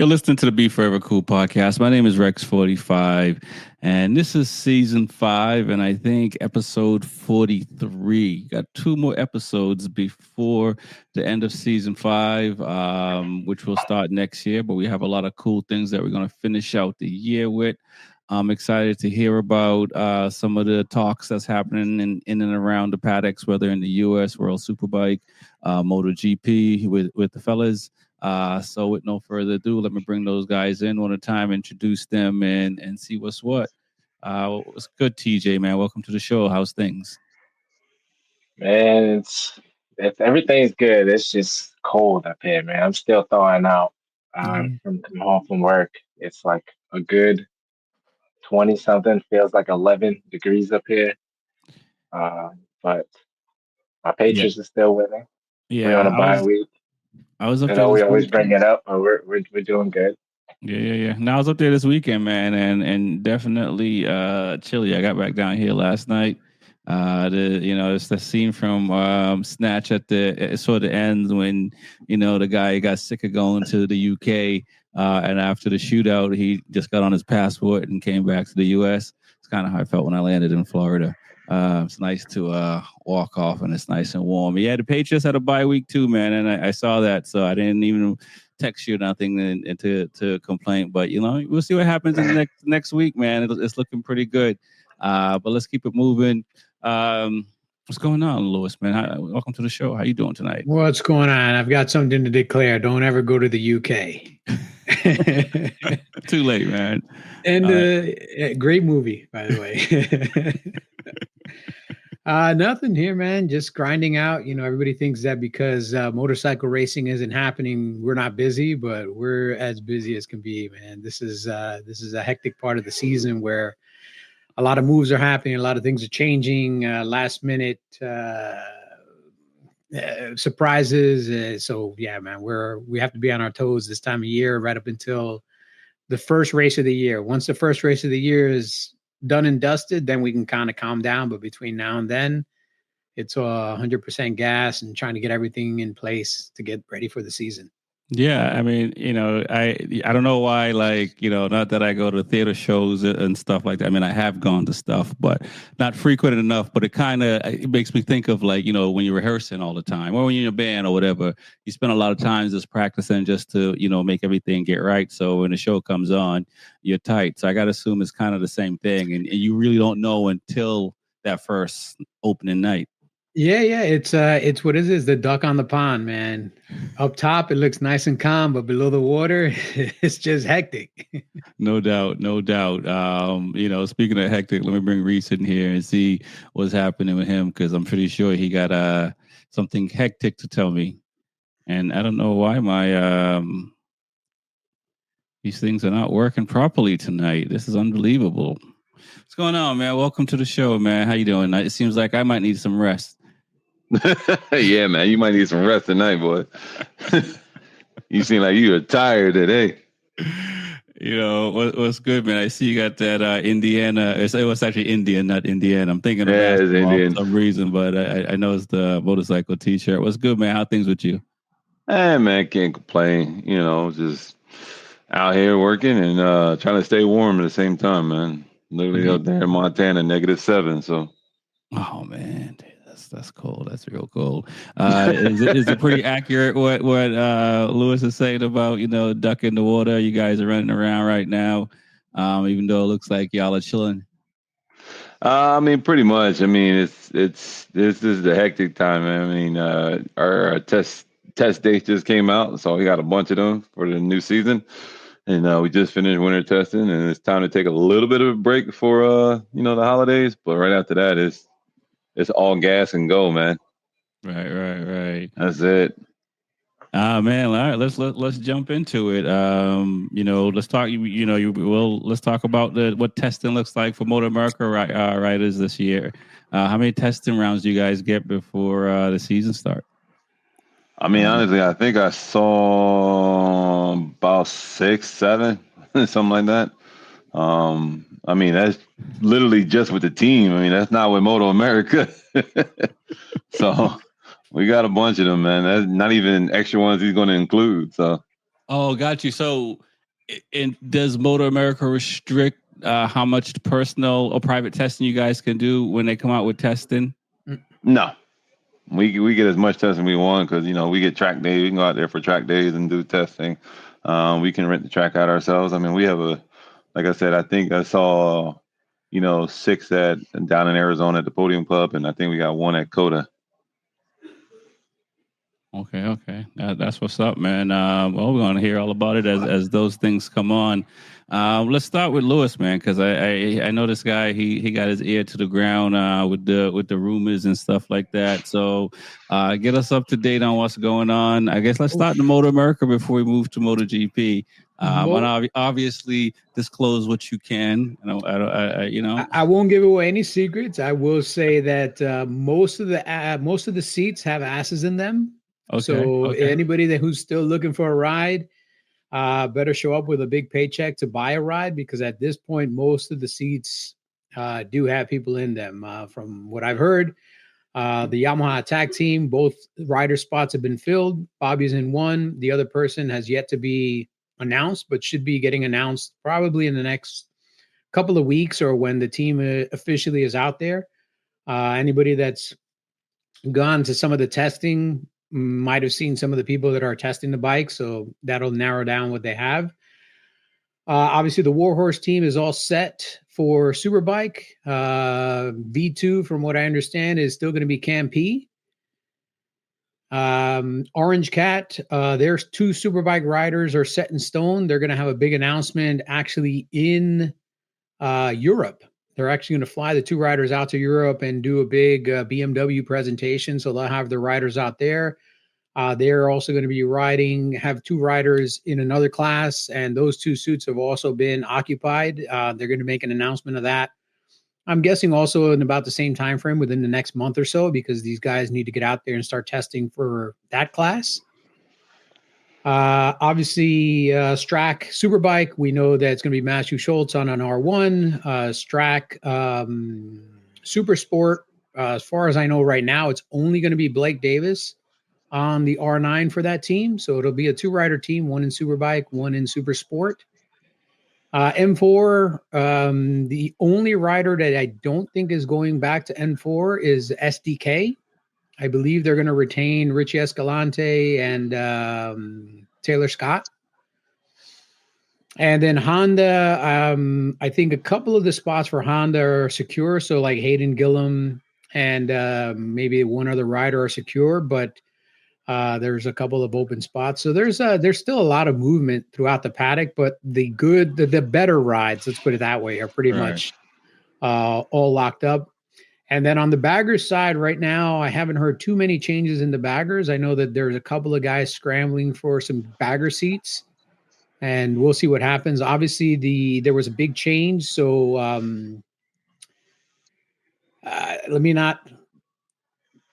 You're listening to the Be Forever Cool podcast. My name is Rex45, and this is season 5, and I think episode 43. Got 2 more episodes before the end of season 5, which will start next year, but we have a lot of cool things that we're going to finish out the year with. I'm excited to hear about some of the talks that's happening in and around the paddocks, whether in the U.S. World Superbike, MotoGP with the fellas. So with no further ado, let me bring those guys in one at a time, introduce them, and see what's what. What's good, TJ, man? Welcome to the show. How's things? Man, it's everything's good. It's just cold up here, man. I'm still thawing out Mm. from coming home from work. It's like a good 20 something, feels like 11 degrees up here. But my Yeah, Patriots are still winning. We're on yeah. a bye week. I was up I there know we this always bring weekend. it up, but we're doing good. Yeah. Now I was up there this weekend, man, and definitely chilly. I got back down here last night. It's the scene from Snatch at the sort of ends when the guy got sick of going to the UK, and after the shootout, he just got on his passport and came back to the US. It's kind of how I felt when I landed in Florida. It's nice to walk off, and it's nice and warm. Yeah, the Patriots had a bye week too, man, and I saw that, so I didn't even text you or nothing and to complain. But we'll see what happens in the next week, man. It's looking pretty good. But let's keep it moving. What's going on, Lewis, man? Welcome to the show. How you doing tonight? What's going on? I've got something to declare. Don't ever go to the UK. Too late, man. And great movie, by the way. Nothing here, man. Just grinding out. Everybody thinks that because motorcycle racing isn't happening, we're not busy, but we're as busy as can be, man. This is a hectic part of the season where a lot of moves are happening, a lot of things are changing, last minute surprises. So yeah, man, we have to be on our toes this time of year, right up until the first race of the year. Once the first race of the year is done and dusted, then we can kind of calm down. But between now and then, it's 100% gas and trying to get everything in place to get ready for the season. Yeah, I mean, I don't know why, like, not that I go to theater shows and stuff like that. I mean, I have gone to stuff, but not frequent enough. But it makes me think of, like, when you're rehearsing all the time, or when you're in a band or whatever, you spend a lot of time just practicing just to make everything get right. So when the show comes on, you're tight. So I got to assume it's kind of the same thing, and you really don't know until that first opening night. Yeah. It's what it is, the duck on the pond, man. Up top, it looks nice and calm, but below the water, it's just hectic. No doubt. Speaking of hectic, let me bring Reese in here and see what's happening with him, because I'm pretty sure he got something hectic to tell me. And I don't know why my these things are not working properly tonight. This is unbelievable. What's going on, man? Welcome to the show, man. How you doing? It seems like I might need some rest. Yeah, man, you might need some rest tonight, boy. You seem like you are tired today. What's good, man? I see you got that Indiana. It was actually Indian, not Indiana. I'm thinking of basketball for some reason, but I know it's the motorcycle T-shirt. What's good, man? How things with you? Hey, man, can't complain. Just out here working and trying to stay warm at the same time, man. Literally up there in Montana, -7. So. Oh man, dude, that's cold. That's real cold. Is it pretty accurate what Lewis is saying about duck in the water? You guys are running around right now, even though it looks like y'all are chilling. I mean, pretty much. I mean, it's this is the hectic time, man. I mean, our test dates just came out, so we got a bunch of them for the new season. And we just finished winter testing, and it's time to take a little bit of a break for the holidays. But right after that, it's all gas and go, man. Right. That's it. Man, all right, let's jump into it. Let's talk. Let's talk about what testing looks like for Motor America riders this year. How many testing rounds do you guys get before the season start? I mean, honestly, I think I saw about 6, 7, something like that. I mean, that's literally just with the team. I mean, that's not with Moto America. So we got a bunch of them, man. That's not even extra ones he's going to include. So. Oh, got you. So And does Motor America restrict how much personal or private testing you guys can do when they come out with testing? No, we get as much testing we want because we get track days. We can go out there for track days and do testing. We can rent the track out ourselves. I mean, we have like I said, I think I saw 6 down in Arizona at the Podium Club, and I think we got 1 at Coda. Okay. That's what's up, man. Well, we're gonna hear all about it as those things come on. Let's start with Lewis, man, because I know this guy. He got his ear to the ground with the rumors and stuff like that. So get us up to date on what's going on. I guess let's start in the Motor America before we move to MotoGP. And obviously disclose what you can. I won't give away any secrets. I will say that most of the seats have asses in them. Okay, so anybody who's still looking for a ride, better show up with a big paycheck to buy a ride, because at this point, most of the seats do have people in them. From what I've heard, the Yamaha Attack team, both rider spots have been filled. Bobby's in one. The other person has yet to be announced, but should be getting announced probably in the next couple of weeks or when the team officially is out there. Anybody that's gone to some of the testing might have seen some of the people that are testing the bike, so that'll narrow down what they have. Obviously, the Warhorse team is all set for Superbike. V2, from what I understand, is still going to be Cam P. Orange Cat, there's 2 Superbike riders are set in stone. They're going to have a big announcement actually in Europe. They're actually going to fly the 2 riders out to Europe and do a big BMW presentation. So they'll have the riders out there. They're also going to be have 2 riders in another class, and those 2 suits have also been occupied. They're going to make an announcement of that. I'm guessing also in about the same time frame, within the next month or so, because these guys need to get out there and start testing for that class. Obviously, Strack Superbike, we know that it's going to be Matthew Schultz on an R1. Strack Super Sport, as far as I know right now, it's only going to be Blake Davis on the R9 for that team. So it'll be a 2-rider team, 1 in Superbike, 1 in Super Sport. M4, the only rider that I don't think is going back to N4 is SDK. I believe they're going to retain Richie Escalante and Taylor Scott. And then Honda, I think a couple of the spots for Honda are secure. So like Hayden Gillum and maybe one other rider are secure, but there's a couple of open spots. So there's still a lot of movement throughout the paddock, but the better rides, let's put it that way, are pretty much all locked up. And then on the baggers side right now, I haven't heard too many changes in the baggers. I know that there's a couple of guys scrambling for some bagger seats, and we'll see what happens. Obviously, there was a big change. So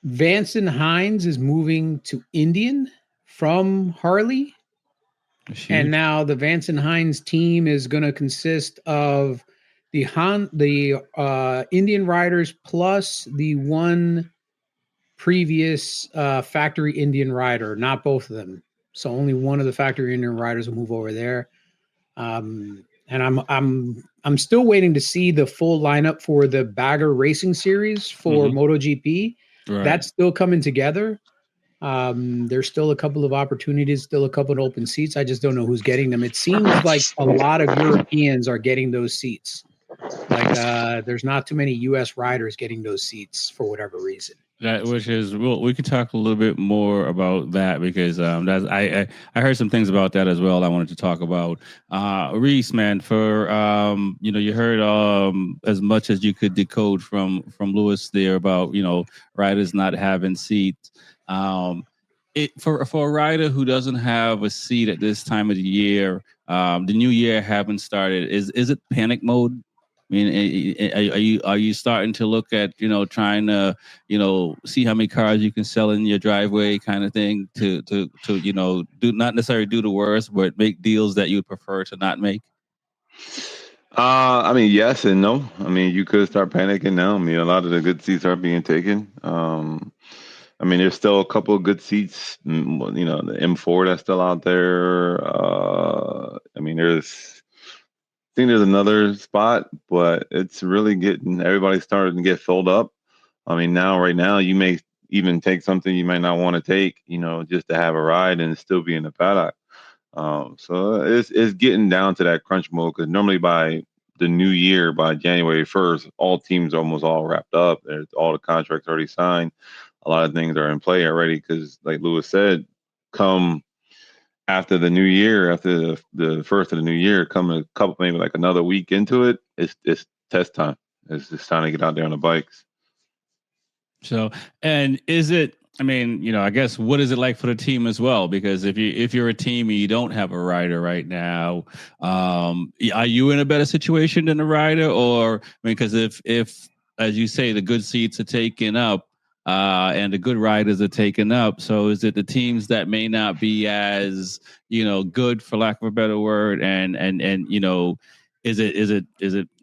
Vance and Hines is moving to Indian from Harley. And now the Vance and Hines team is going to consist of the Indian riders plus the 1 previous factory Indian rider, not both of them. So only one of the factory Indian riders will move over there. And I'm still waiting to see the full lineup for the Bagger Racing Series for MotoGP. Right. That's still coming together. There's still a couple of opportunities, still a couple of open seats. I just don't know who's getting them. It seems like a lot of Europeans are getting those seats. Like there's not too many U.S. riders getting those seats for whatever reason. We could talk a little bit more about that, because I heard some things about that as well. I wanted to talk about Reese, man. For you heard as much as you could decode from Lewis there about riders not having seats. For a rider who doesn't have a seat at this time of the year, the new year haven't started. Is it panic mode? I mean, are you starting to look at trying to see how many cars you can sell in your driveway, kind of thing, to do not necessarily do the worst, but make deals that you would prefer to not make? I mean, yes and no. I mean, you could start panicking now. I mean, a lot of the good seats are being taken. I mean, there's still a couple of good seats. The M4 that's still out there. I mean, I think there's another spot, but it's really everybody's starting to get filled up. I mean, right now, you may even take something you might not want to take, just to have a ride and still be in the paddock. So it's getting down to that crunch mode, because normally by the new year, by January 1st, all teams are almost all wrapped up. All the contracts already signed. A lot of things are in play already, because, like Lewis said, come after the new year, after the first of the new year, come a couple, maybe like another week into it, it's test time. It's just time to get out there on the bikes. So, and is it, I mean, I guess, what is it like for the team as well? Because if you're a team and you don't have a rider right now, are you in a better situation than a rider? Or, I mean, because if as you say, the good seats are taken up, and the good riders are taken up, so is it the teams that may not be as good, for lack of a better word, and is it?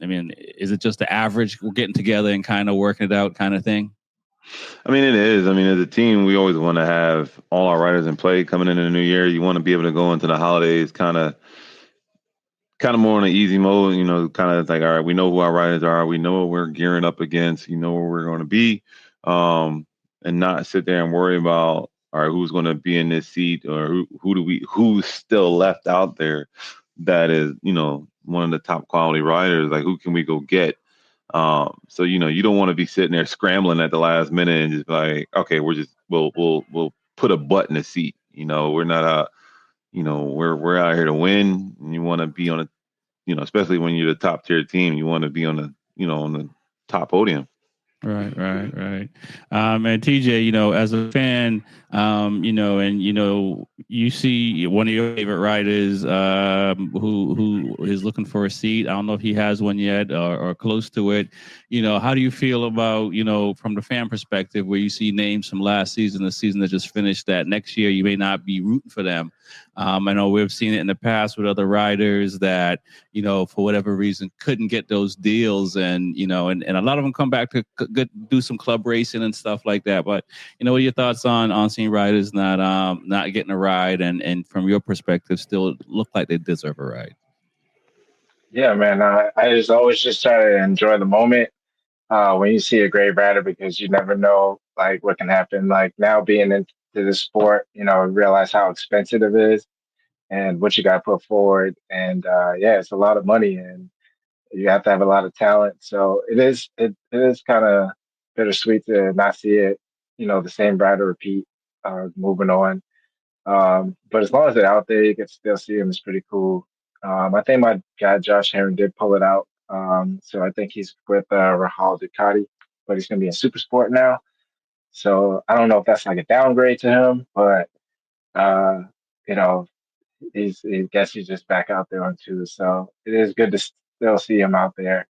I mean, is it just the average getting together and kind of working it out kind of thing? I mean, it is. I mean, as a team, we always want to have all our riders in play coming into the new year. You want to be able to go into the holidays kind of more on an easy mode, kind of like, all right, we know who our riders are. We know what we're gearing up against. You know where we're going to be, and not sit there and worry about, all right, who's going to be in this seat, or who's still left out there that is, one of the top quality riders. Like, who can we go get? So you don't want to be sitting there scrambling at the last minute and just like, okay, we'll put a butt in the seat. We're not we're out here to win, and you want to be on a, especially when you're the top tier team, you want to be on the top podium. Right. And TJ, as a fan, and you see one of your favorite riders, who is looking for a seat. I don't know if he has one yet, or close to it. How do you feel about, from the fan perspective, where you see names from last season, the season that just finished, that next year you may not be rooting for them? I know we've seen it in the past with other riders that, for whatever reason, couldn't get those deals, and a lot of them come back to do some club racing and stuff like that. But what are your thoughts on seeing riders not getting a ride, and from your perspective, still look like they deserve a ride? Yeah, man. I just always just try to enjoy the moment when you see a great rider, because you never know like what can happen. Like, now being into the sport, realize how expensive it is and what you got to put forward. And yeah, it's a lot of money, and you have to have a lot of talent. So it is kind of bittersweet to not see it, the same rider repeat, moving on. But as long as they're out there, you can still see them. It's pretty cool. I think my guy Josh Herring did pull it out. So I think he's with Rahal Ducati, but he's going to be in Super Sport now. So I don't know if that's like a downgrade to him, but uh, you know, I guess he's just back out there on tour. So it is good to still see him out there.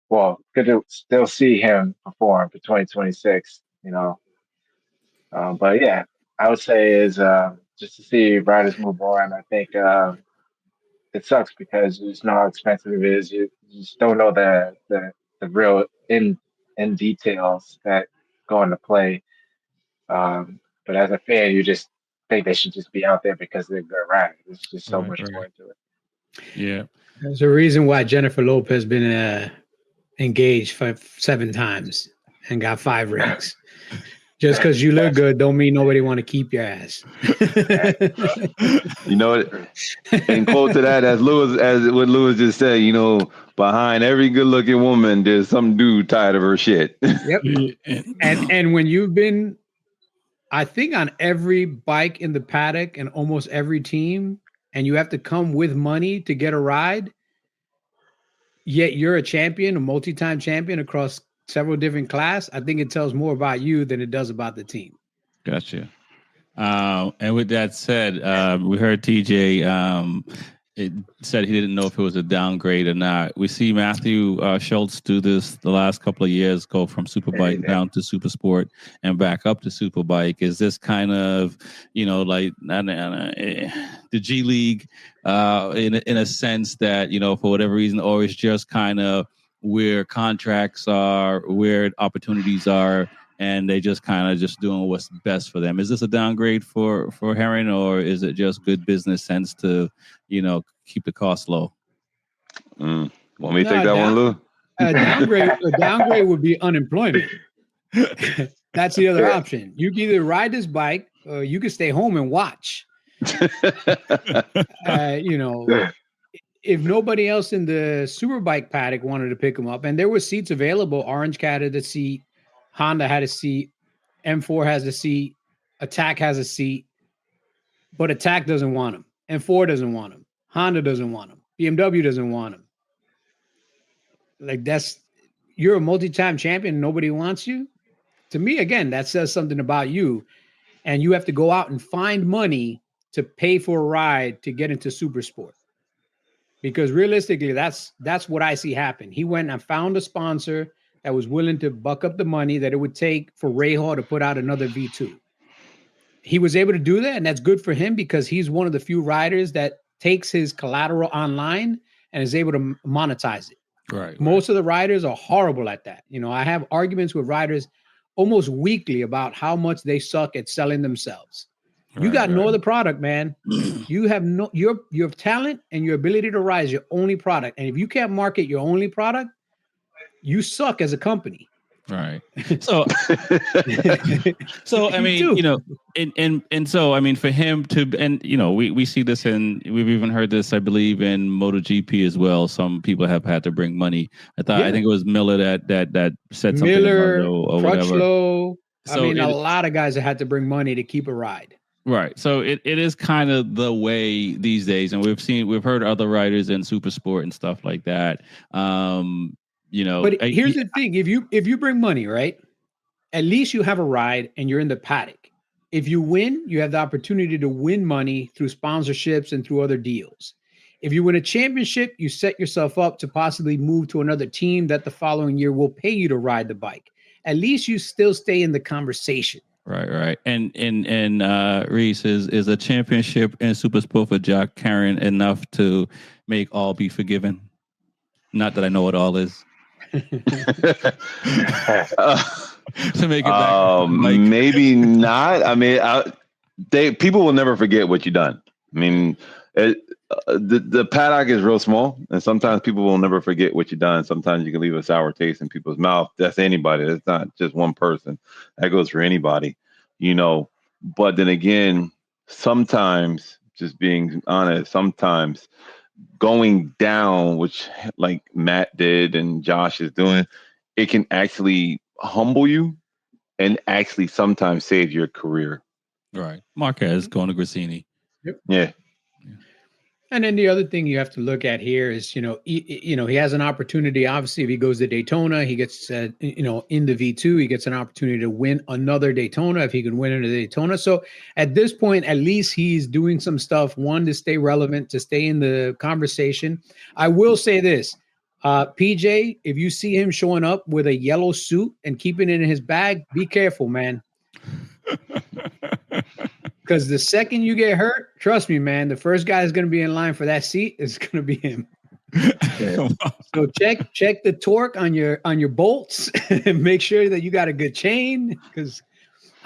Well, good to still see him perform for 2026. But yeah, I would say is just to see riders move on. I think it sucks because you just know how expensive it is. You just don't know the real in details that go into play. But as a fan, you just think they should just be out there because they're good riders. There's just so much more into it. Yeah, there's a reason why Jennifer Lopez has been engaged for 7 times and got 5 rings. Just because you look good don't mean nobody want to keep your ass. And quote to that, as what Lewis just said, behind every good looking woman, there's some dude tired of her shit. Yep. And when you've been, I think, on every bike in the paddock and almost every team, and you have to come with money to get a ride, yet you're a champion, a multi-time champion across several different classes, I think it tells more about you than it does about the team. Gotcha. And with that said, we heard TJ it said he didn't know if it was a downgrade or not. We see Matthew Schultz do this the last couple of years, go from Superbike down to Supersport and back up to Superbike. Is this kind of, like the G League in a sense that, for whatever reason, or is just kind of where contracts are, where opportunities are, and they just kind of just doing what's best for them. Is this a downgrade for Herring, or is it just good business sense to, keep the cost low? Want me to take that one, Lou? A downgrade would be unemployment. That's the other option. You can either ride this bike or you can stay home and watch. If nobody else in the Superbike paddock wanted to pick them up, and there were seats available, Orange Cat had a seat, Honda had a seat, M4 has a seat, Attack has a seat, but Attack doesn't want them, M4 doesn't want them, Honda doesn't want them, BMW doesn't want them. Like, you're a multi-time champion, nobody wants you. To me, again, that says something about you, and you have to go out and find money to pay for a ride to get into super sport. Because realistically, that's what I see happen. He went and found a sponsor that was willing to buck up the money that it would take for Ray Hall to put out another V2. He was able to do that, and that's good for him because he's one of the few riders that takes his collateral online and is able to monetize it. Right. Most of the riders are horrible at that. I have arguments with riders almost weekly about how much they suck at selling themselves. You got no other product, man. You have your talent and your ability to ride is your only product. And if you can't market your only product, you suck as a company. Right. So, I mean, and so, I mean, for him to, and, we see this we've even heard this, I believe, in MotoGP as well. Some people have had to bring money. I think it was Miller that said something Miller, or whatever. So a lot of guys have had to bring money to keep a ride. Right. So it is kind of the way these days. And we've heard other riders in super sport and stuff like that. But here's the thing. If you bring money, right, at least you have a ride and you're in the paddock. If you win, you have the opportunity to win money through sponsorships and through other deals. If you win a championship, you set yourself up to possibly move to another team that the following year will pay you to ride the bike. At least you still stay in the conversation. Right. And Reese, is a championship in super sport for Jack Herring enough to make all be forgiven? Not that I know what all is. To make it back, maybe not. I mean, people will never forget what you've done. I mean, the paddock is real small, and sometimes people will never forget what you've done. Sometimes you can leave a sour taste in people's mouth. That's anybody. That's not just one person. That goes for anybody, But then again, sometimes, just being honest, sometimes going down, which like Matt did and Josh is doing, it can actually humble you and actually sometimes save your career. Right. Marquez going to Grassini. Yep. Yeah. And then the other thing you have to look at here is, he has an opportunity. Obviously, if he goes to Daytona, he gets, in the V2, he gets an opportunity to win another Daytona if he can win in a Daytona. So at this point, at least he's doing some stuff, one, to stay relevant, to stay in the conversation. I will say this, PJ, if you see him showing up with a yellow suit and keeping it in his bag, be careful, man. Because the second you get hurt, trust me, man, the first guy is going to be in line for that seat is going to be him. So check the torque on your bolts and make sure that you got a good chain. Because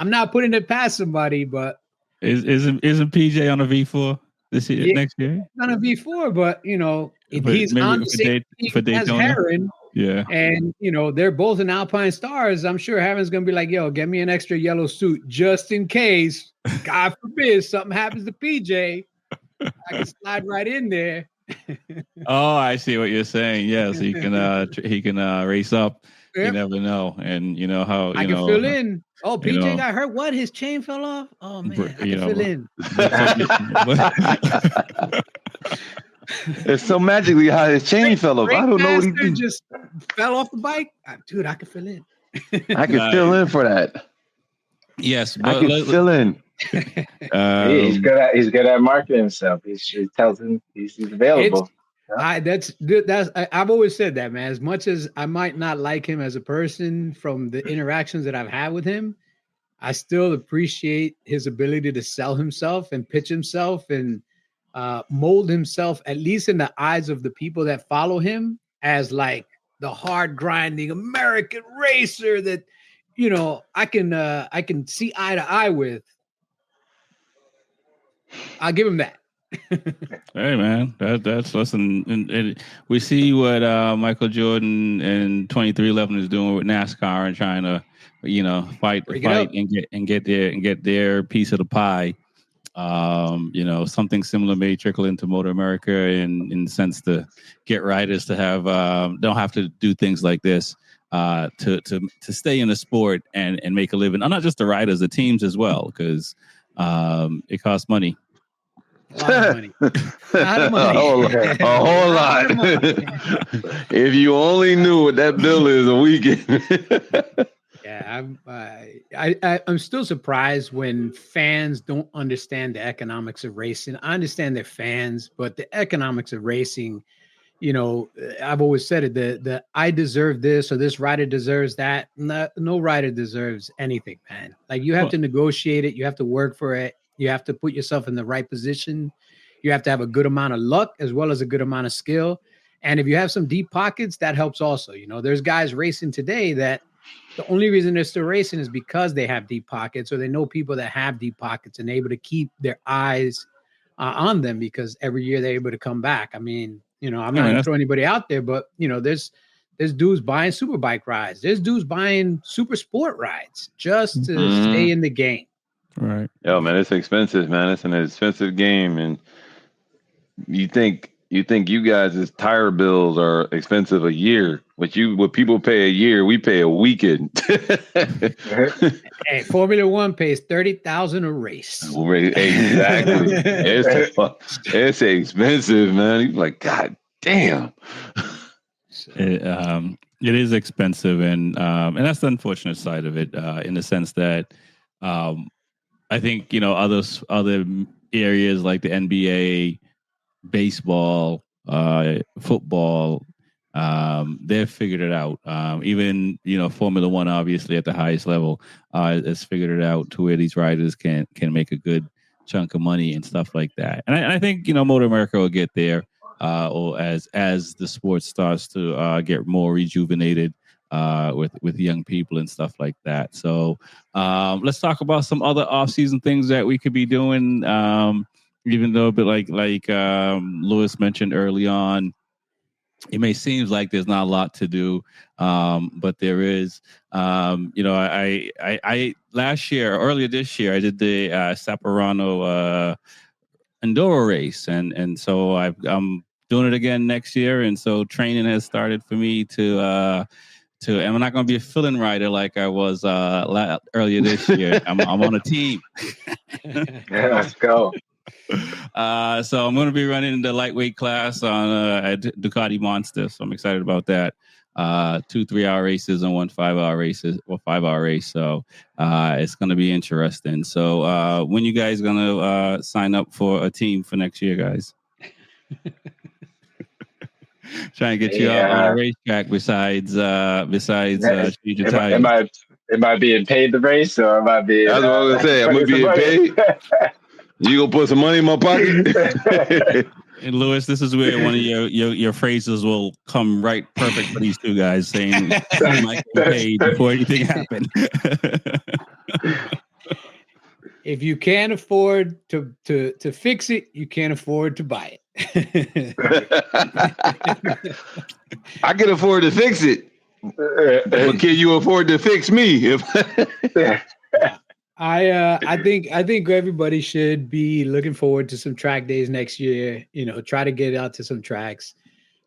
I'm not putting it past somebody, but isn't PJ on a V4 this year, next year? On a V4, but if he's on the same team as Herring. Yeah. And, they're both in Alpine Stars. I'm sure Herring's going to be like, yo, get me an extra yellow suit just in case, God forbid, something happens to PJ. I can slide right in there. Oh, I see what you're saying. Yes, he can race up. Yep. You never know. And how I can fill in. Oh, PJ got hurt. What? His chain fell off? Oh man, I can fill in. It's so magically how his chain fell off. I don't know what he did. Just fell off the bike. Dude, I can fill in. I can fill in for that. Yes, but I can fill in. He's good at marketing himself. He tells him he's available. I've always said that, man. As much as I might not like him as a person from the interactions that I've had with him, I still appreciate his ability to sell himself and pitch himself and mold himself, at least in the eyes of the people that follow him, as like the hard grinding American racer that I can see eye to eye with, I'll give him that. Hey man, that's listen. And we see what Michael Jordan in 2311 is doing with NASCAR and trying to, fight and get their piece of the pie. Something similar may trickle into Motor America in the sense to get riders to have don't have to do things like this to stay in the sport and make a living. Not just the riders, the teams as well, because it costs money. A lot of money. A whole lot. If you only knew what that bill is a weekend. Yeah, I'm still surprised when fans don't understand the economics of racing. I understand they're fans, but the economics of racing, I've always said it, the I deserve this or this rider deserves that. No rider deserves anything, man. Like, you have to negotiate it. You have to work for it. You have to put yourself in the right position. You have to have a good amount of luck as well as a good amount of skill. And if you have some deep pockets, that helps also. There's guys racing today that the only reason they're still racing is because they have deep pockets, or they know people that have deep pockets and able to keep their eyes on them, because every year they're able to come back. I mean, I'm not going to throw anybody out there, but there's dudes buying super bike rides. There's dudes buying super sport rides just to stay in the game. Right. Yo, man, it's expensive, man. It's an expensive game, and you think you guys' tire bills are expensive a year. What people pay a year, we pay a weekend. Hey, Formula One pays $30,000 a race. Exactly. It's expensive, man. You're like, God damn. It is expensive, and that's the unfortunate side of it, in the sense that I think other areas like the NBA, baseball, football, they've figured it out. Even Formula One, obviously at the highest level, has figured it out to where these riders can make a good chunk of money and stuff like that. And I think Motor America will get there, or as the sport starts to get more rejuvenated with young people and stuff like that. So let's talk about some other off-season things that we could be doing. Even though, but like Lewis mentioned early on, it may seem like there's not a lot to do, but there is. I earlier this year, I did the Saporano Enduro race, and so I'm doing it again next year, and so training has started for me to. And I'm not going to be a fill-in rider like I was earlier this year. I'm on a team. Yeah, let's go. So I'm going to be running the lightweight class on a Ducati Monster. So I'm excited about that. 2 3-hour races and 1 5-hour race. So it's going to be interesting. So when you guys going to sign up for a team for next year, guys? Trying to get you out on a racetrack besides Future Tires. Am I being paid to race, or am I being? That's what I was gonna say. Am I being paid? You gonna put some money in my pocket? And Lewis, this is where one of your phrases will come right perfect for these two guys, saying like paid before anything happened. If you can't afford to fix it, you can't afford to buy it. I can afford to fix it, but can you afford to fix me? I think everybody should be looking forward to some track days next year. Try to get out to some tracks.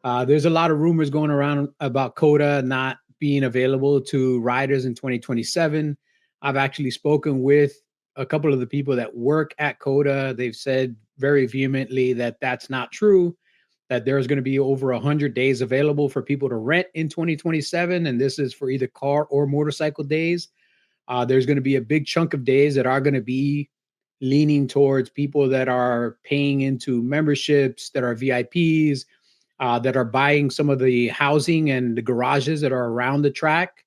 There's a lot of rumors going around about COTA not being available to riders in 2027. I've actually spoken with a couple of the people that work at COTA. They've said very vehemently that that's not true, that there's going to be over 100 days available for people to rent in 2027. And this is for either car or motorcycle days. There's going to be a big chunk of days that are going to be leaning towards people that are paying into memberships, that are VIPs, that are buying some of the housing and the garages that are around the track.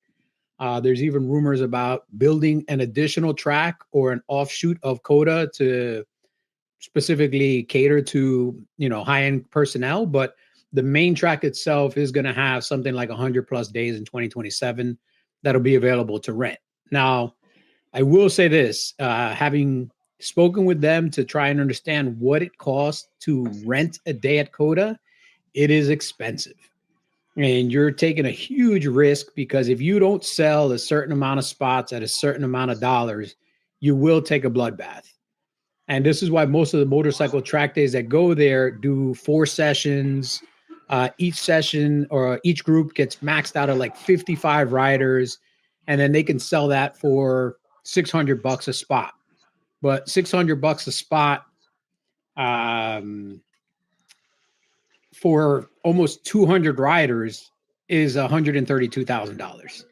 There's even rumors about building an additional track or an offshoot of COTA to specifically cater to, high-end personnel. But the main track itself is going to have something like 100 plus days in 2027 that'll be available to rent. Now, I will say this, having spoken with them to try and understand what it costs to rent a day at COTA, it is expensive. And you're taking a huge risk because if you don't sell a certain amount of spots at a certain amount of dollars, you will take a bloodbath. And this is why most of the motorcycle track days that go there do 4 sessions. Each session or each group gets maxed out at like 55 riders, and then they can sell that for $600 a spot. But $600 a spot for almost 200 riders is $132,000.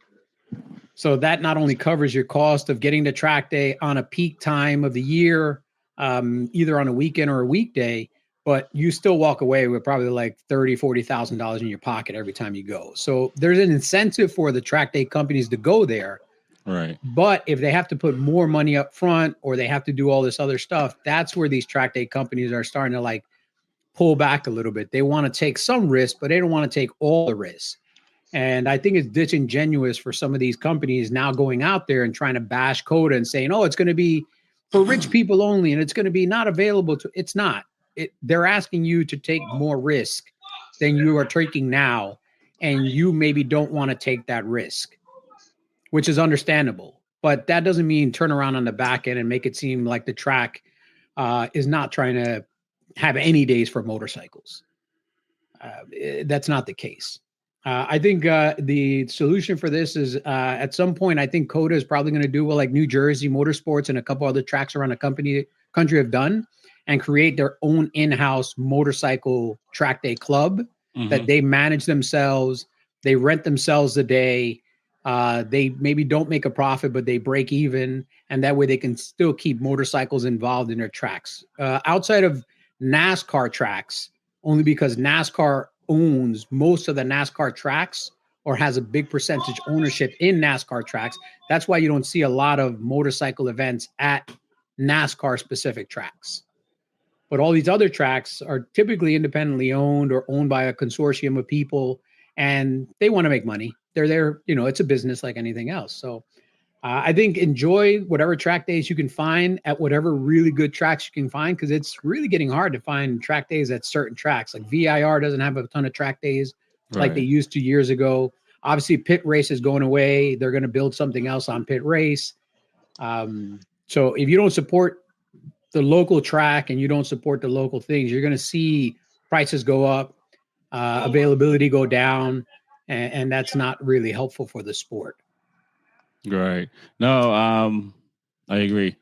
So that not only covers your cost of getting the track day on a peak time of the year, either on a weekend or a weekday, but you still walk away with probably like $30,000-$40,000 in your pocket every time you go. So there's an incentive for the track day companies to go there. Right. But if they have to put more money up front or they have to do all this other stuff, that's where these track day companies are starting to like pull back a little bit. They want to take some risk, but they don't want to take all the risks. And I think it's disingenuous for some of these companies now going out there and trying to bash COTA and saying, oh, it's going to be for rich people only and it's going to be not available to. It's not. They're asking you to take more risk than you are taking now. And you maybe don't want to take that risk, which is understandable. But that doesn't mean turn around on the back end and make it seem like the track is not trying to have any days for motorcycles. That's not the case. I think the solution for this is at some point, I think COTA is probably going to do what like New Jersey Motorsports and a couple other tracks around the country have done and create their own in-house motorcycle track day club that they manage themselves. They rent themselves a day. They maybe don't make a profit, but they break even. And that way they can still keep motorcycles involved in their tracks. Outside of NASCAR tracks, only because NASCAR owns most of the NASCAR tracks or has a big percentage ownership in NASCAR tracks. That's why you don't see a lot of motorcycle events at NASCAR specific tracks. But all these other tracks are typically independently owned or owned by a consortium of people, and they want to make money. They're there, it's a business like anything else. So I think enjoy whatever track days you can find at whatever really good tracks you can find, because it's really getting hard to find track days at certain tracks. Like VIR doesn't have a ton of track days like they used to years ago. Obviously, Pit Race is going away. They're going to build something else on Pit Race. So if you don't support the local track and you don't support the local things, you're going to see prices go up, availability go down, and that's not really helpful for the sport. Right. No, I agree.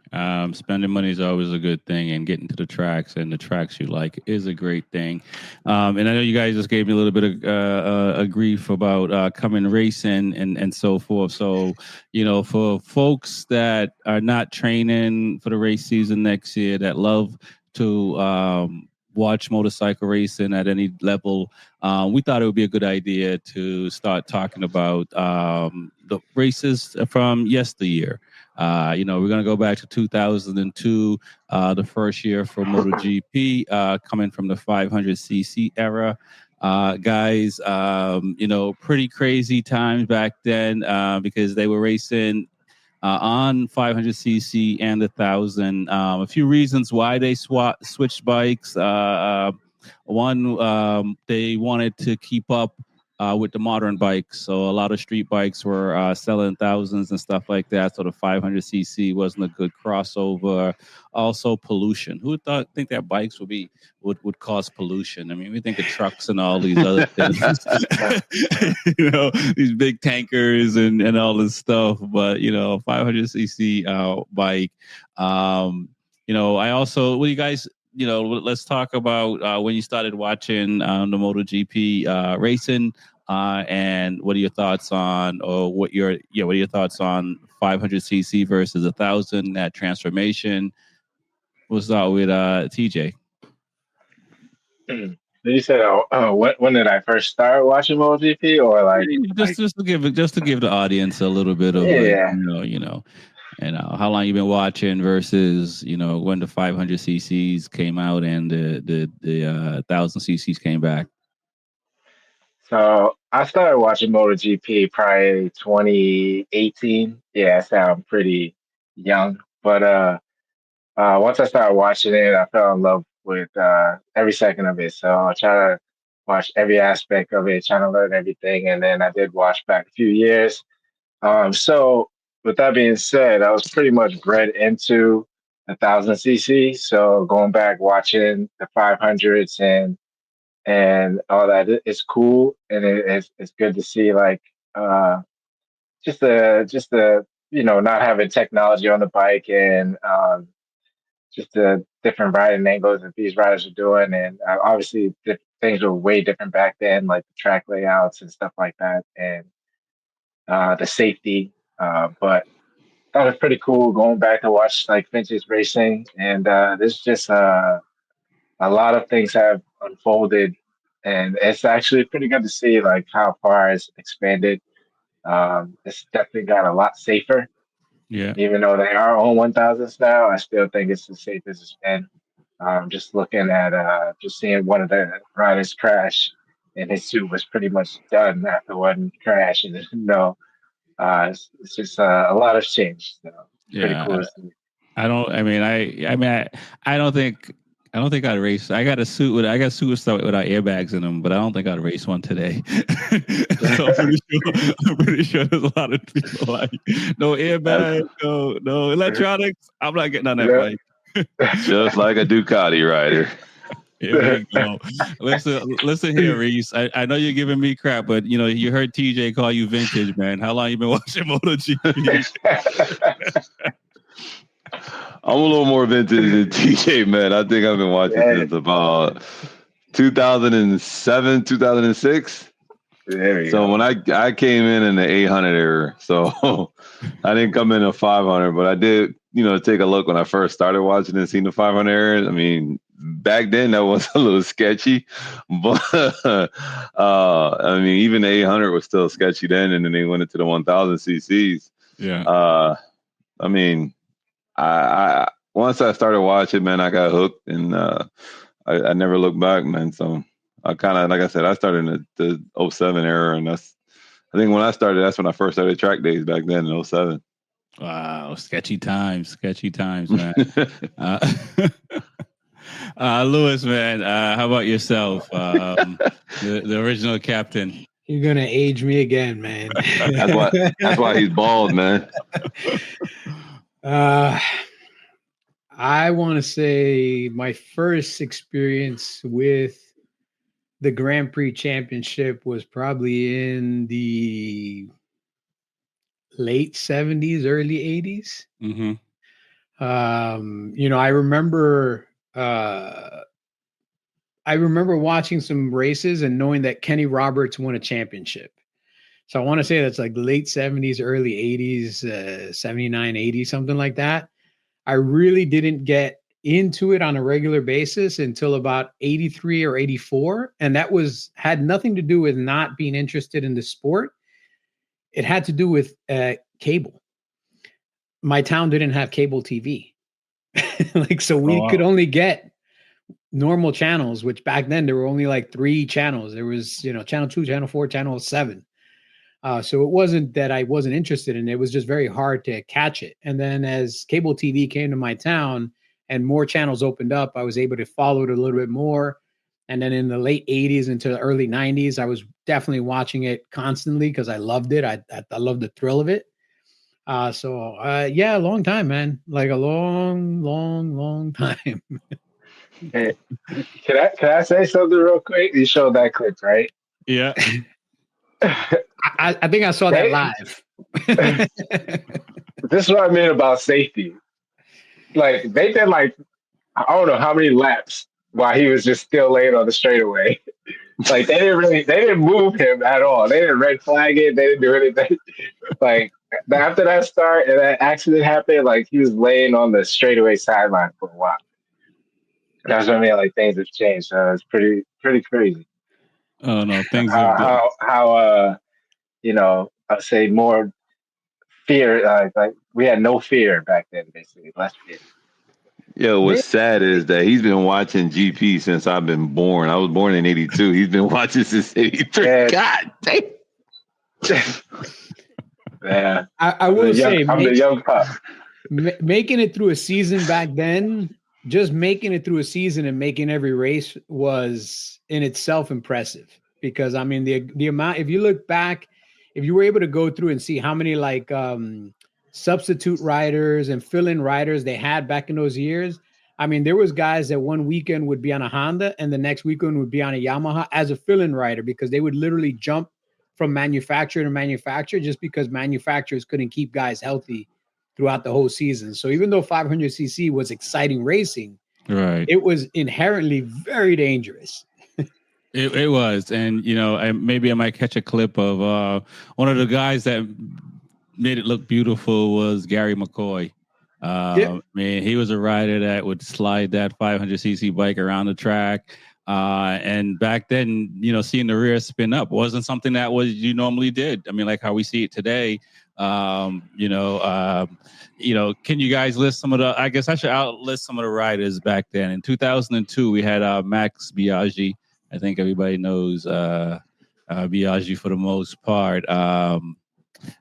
Spending money is always a good thing, and getting to the tracks and the tracks you like is a great thing. And I know you guys just gave me a little bit of grief about coming racing and so forth. So, for folks that are not training for the race season next year, that love to watch motorcycle racing at any level, we thought it would be a good idea to start talking about the races from yesteryear. We're going to go back to 2002, the first year for MotoGP, coming from the 500cc era. Guys, pretty crazy times back then because they were racing on 500cc and 1,000. A few reasons why they switched bikes. One, they wanted to keep up with the modern bikes. So a lot of street bikes were selling thousands and stuff like that. So the 500cc wasn't a good crossover. Also pollution. Who would think that bikes would cause pollution? I mean, we think of trucks and all these other things, these big tankers and all this stuff. But 500cc bike. I also, what do you guys? Let's talk about when you started watching the MotoGP racing, and what are your thoughts on, or what are your thoughts on 500cc versus 1,000? That transformation. We'll start with TJ. You said, when did I first start watching MotoGP, or like just to give the audience a little bit of how long you've been watching versus when the 500ccs came out and the 1,000ccs came back. So I started watching MotoGP probably 2018. Yeah, I sound pretty young, but once I started watching it, I fell in love with every second of it. So I try to watch every aspect of it, trying to learn everything, and then I did watch back a few years. So with that being said, I was pretty much bred into 1,000 cc. So going back watching the 500s and all that, it's cool and it's good to see like uh, just the not having technology on the bike and just the different riding angles that these riders are doing, and obviously things were way different back then, like the track layouts and stuff like that, and the safety. But that was pretty cool going back to watch like vintage racing, and there's just a lot of things have unfolded, and it's actually pretty good to see like how far it's expanded. It's definitely got a lot safer, Yeah. even though they are on 1,000s now. I still think it's as safe as it's been. Just looking at just seeing one of the riders crash, and his suit was pretty much done after one crash, and it's just a lot has changed. So it's pretty Yeah. cool to see. I don't. I mean, I don't think. I don't think I'd race. I got suit with stuff without airbags in them, but I don't think I'd race one today. So I'm pretty sure there's a lot of people like no airbag, no electronics. I'm not getting on that Yeah. bike. Just like a Ducati rider. Here we go. Listen here, Reese. I know you're giving me crap, but you heard TJ call you vintage, man. How long you been watching MotoGP? I'm a little more vintage than TJ, man. I think I've been watching since about 2007, 2006. There we So go. when I came in the 800 era, so I didn't come in a 500, but I did, take a look when I first started watching and seen the 500 era. I mean, back then that was a little sketchy, but I mean, even the 800 was still sketchy then, and then they went into the 1,000 cc's. Yeah. I mean, I once I started watching, man, I got hooked, and I never looked back, man. So I kind of, like I said, I started in the 07 era, and I think when I started, that's when I first started track days back then in 07. Wow, sketchy times, man. Lewis, man, how about yourself? The original captain. You're gonna age me again, man. That's why he's bald, man. I want to say my first experience with the Grand Prix Championship was probably in the late 70s, early 80s. Mm-hmm. I remember watching some races and knowing that Kenny Roberts won a championship. So I want to say that's like late 70s, early 80s, 79, 80, something like that. I really didn't get into it on a regular basis until about 83 or 84. And that had nothing to do with not being interested in the sport. It had to do with cable. My town didn't have cable TV. So we could only get normal channels, which back then there were only like 3 channels. There was, channel 2, channel 4, channel 7. So it wasn't that I wasn't interested in it. It was just very hard to catch it. And then as cable TV came to my town and more channels opened up, I was able to follow it a little bit more. And then in the late 80s into the early 90s, I was definitely watching it constantly because I loved it. I loved the thrill of it. Yeah, a long time, man. Like a long time. Hey, can I say something real quick? You showed that clip, right? Yeah. I think I saw that live. This is what I mean about safety. Like they did like I don't know how many laps while he was just still laying on the straightaway. Like they didn't move him at all. They didn't red flag it. They didn't do anything. Like after that start and that accident happened, like he was laying on the straightaway sideline for a while. That's what I mean. Like things have changed. So it's pretty crazy. Oh no, things have how I'd say more fear. Like we had no fear back then, basically less fear. Yo, what's sad is that he's been watching GP since I've been born. I was born in '82. He's been watching since '83. Yeah. God damn. Yeah, I will say, I'm the young pup. making it through a season back then, just making it through a season and making every race was in itself impressive. Because I mean, the amount, if you look back, if you were able to go through and see how many like substitute riders and fill-in riders they had back in those years. I mean, there was guys that one weekend would be on a Honda and the next weekend would be on a Yamaha as a fill-in rider, because they would literally jump from manufacturer to manufacturer just because manufacturers couldn't keep guys healthy throughout the whole season. So even though 500cc was exciting racing, Right. it was inherently very dangerous. It was, and maybe I might catch a clip of one of the guys that made it look beautiful was Gary McCoy. Man, he was a rider that would slide that 500cc bike around the track. And back then, seeing the rear spin up wasn't something that you normally did. I mean, like how we see it today. Can you guys list some of the? I guess I should outlist some of the riders back then. In 2002, we had Max Biaggi. I think everybody knows Biaggi for the most part.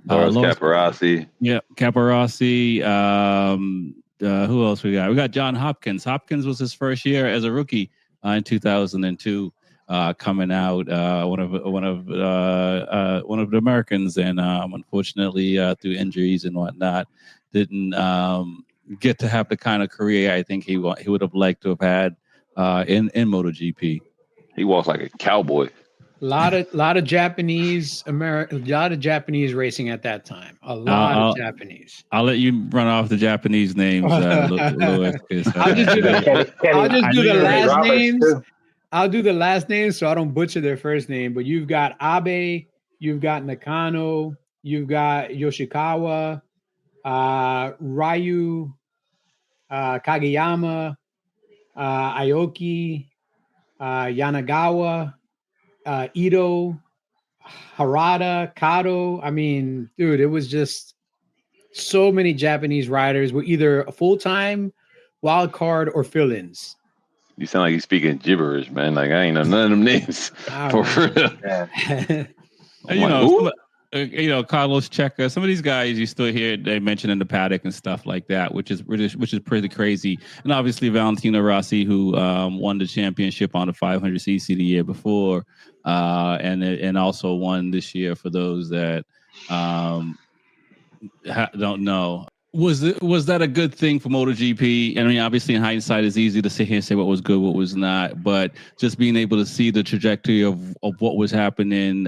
Caparossi. Yeah, Caparossi. Who else we got? We got John Hopkins. Hopkins was his first year as a rookie in 2002, coming out one of the Americans, and unfortunately through injuries and whatnot, didn't get to have the kind of career I think he would have liked to have had in MotoGP. He walks like a cowboy. A lot of Japanese racing at that time. A lot of Japanese. I'll let you run off the Japanese names, Louis. I'll just do the last names. I'll do the last names so I don't butcher their first name. But you've got Abe, you've got Nakano, you've got Yoshikawa, Ryu, Kageyama, Aoki, Yanagawa, Ito, Harada, Kato. I mean, dude, it was just so many Japanese riders were either a full-time, wild card, or fill-ins. You sound like you're speaking gibberish, man. Like I ain't know none of them names. For real. Carlos Checa, some of these guys you still hear they mention in the paddock and stuff like that, which is pretty crazy. And obviously Valentino Rossi, who won the championship on the 500cc the year before, and also won this year. For those that don't know, was that a good thing for MotoGP? I mean, obviously in hindsight, it's easy to sit here and say what was good, what was not, but just being able to see the trajectory of what was happening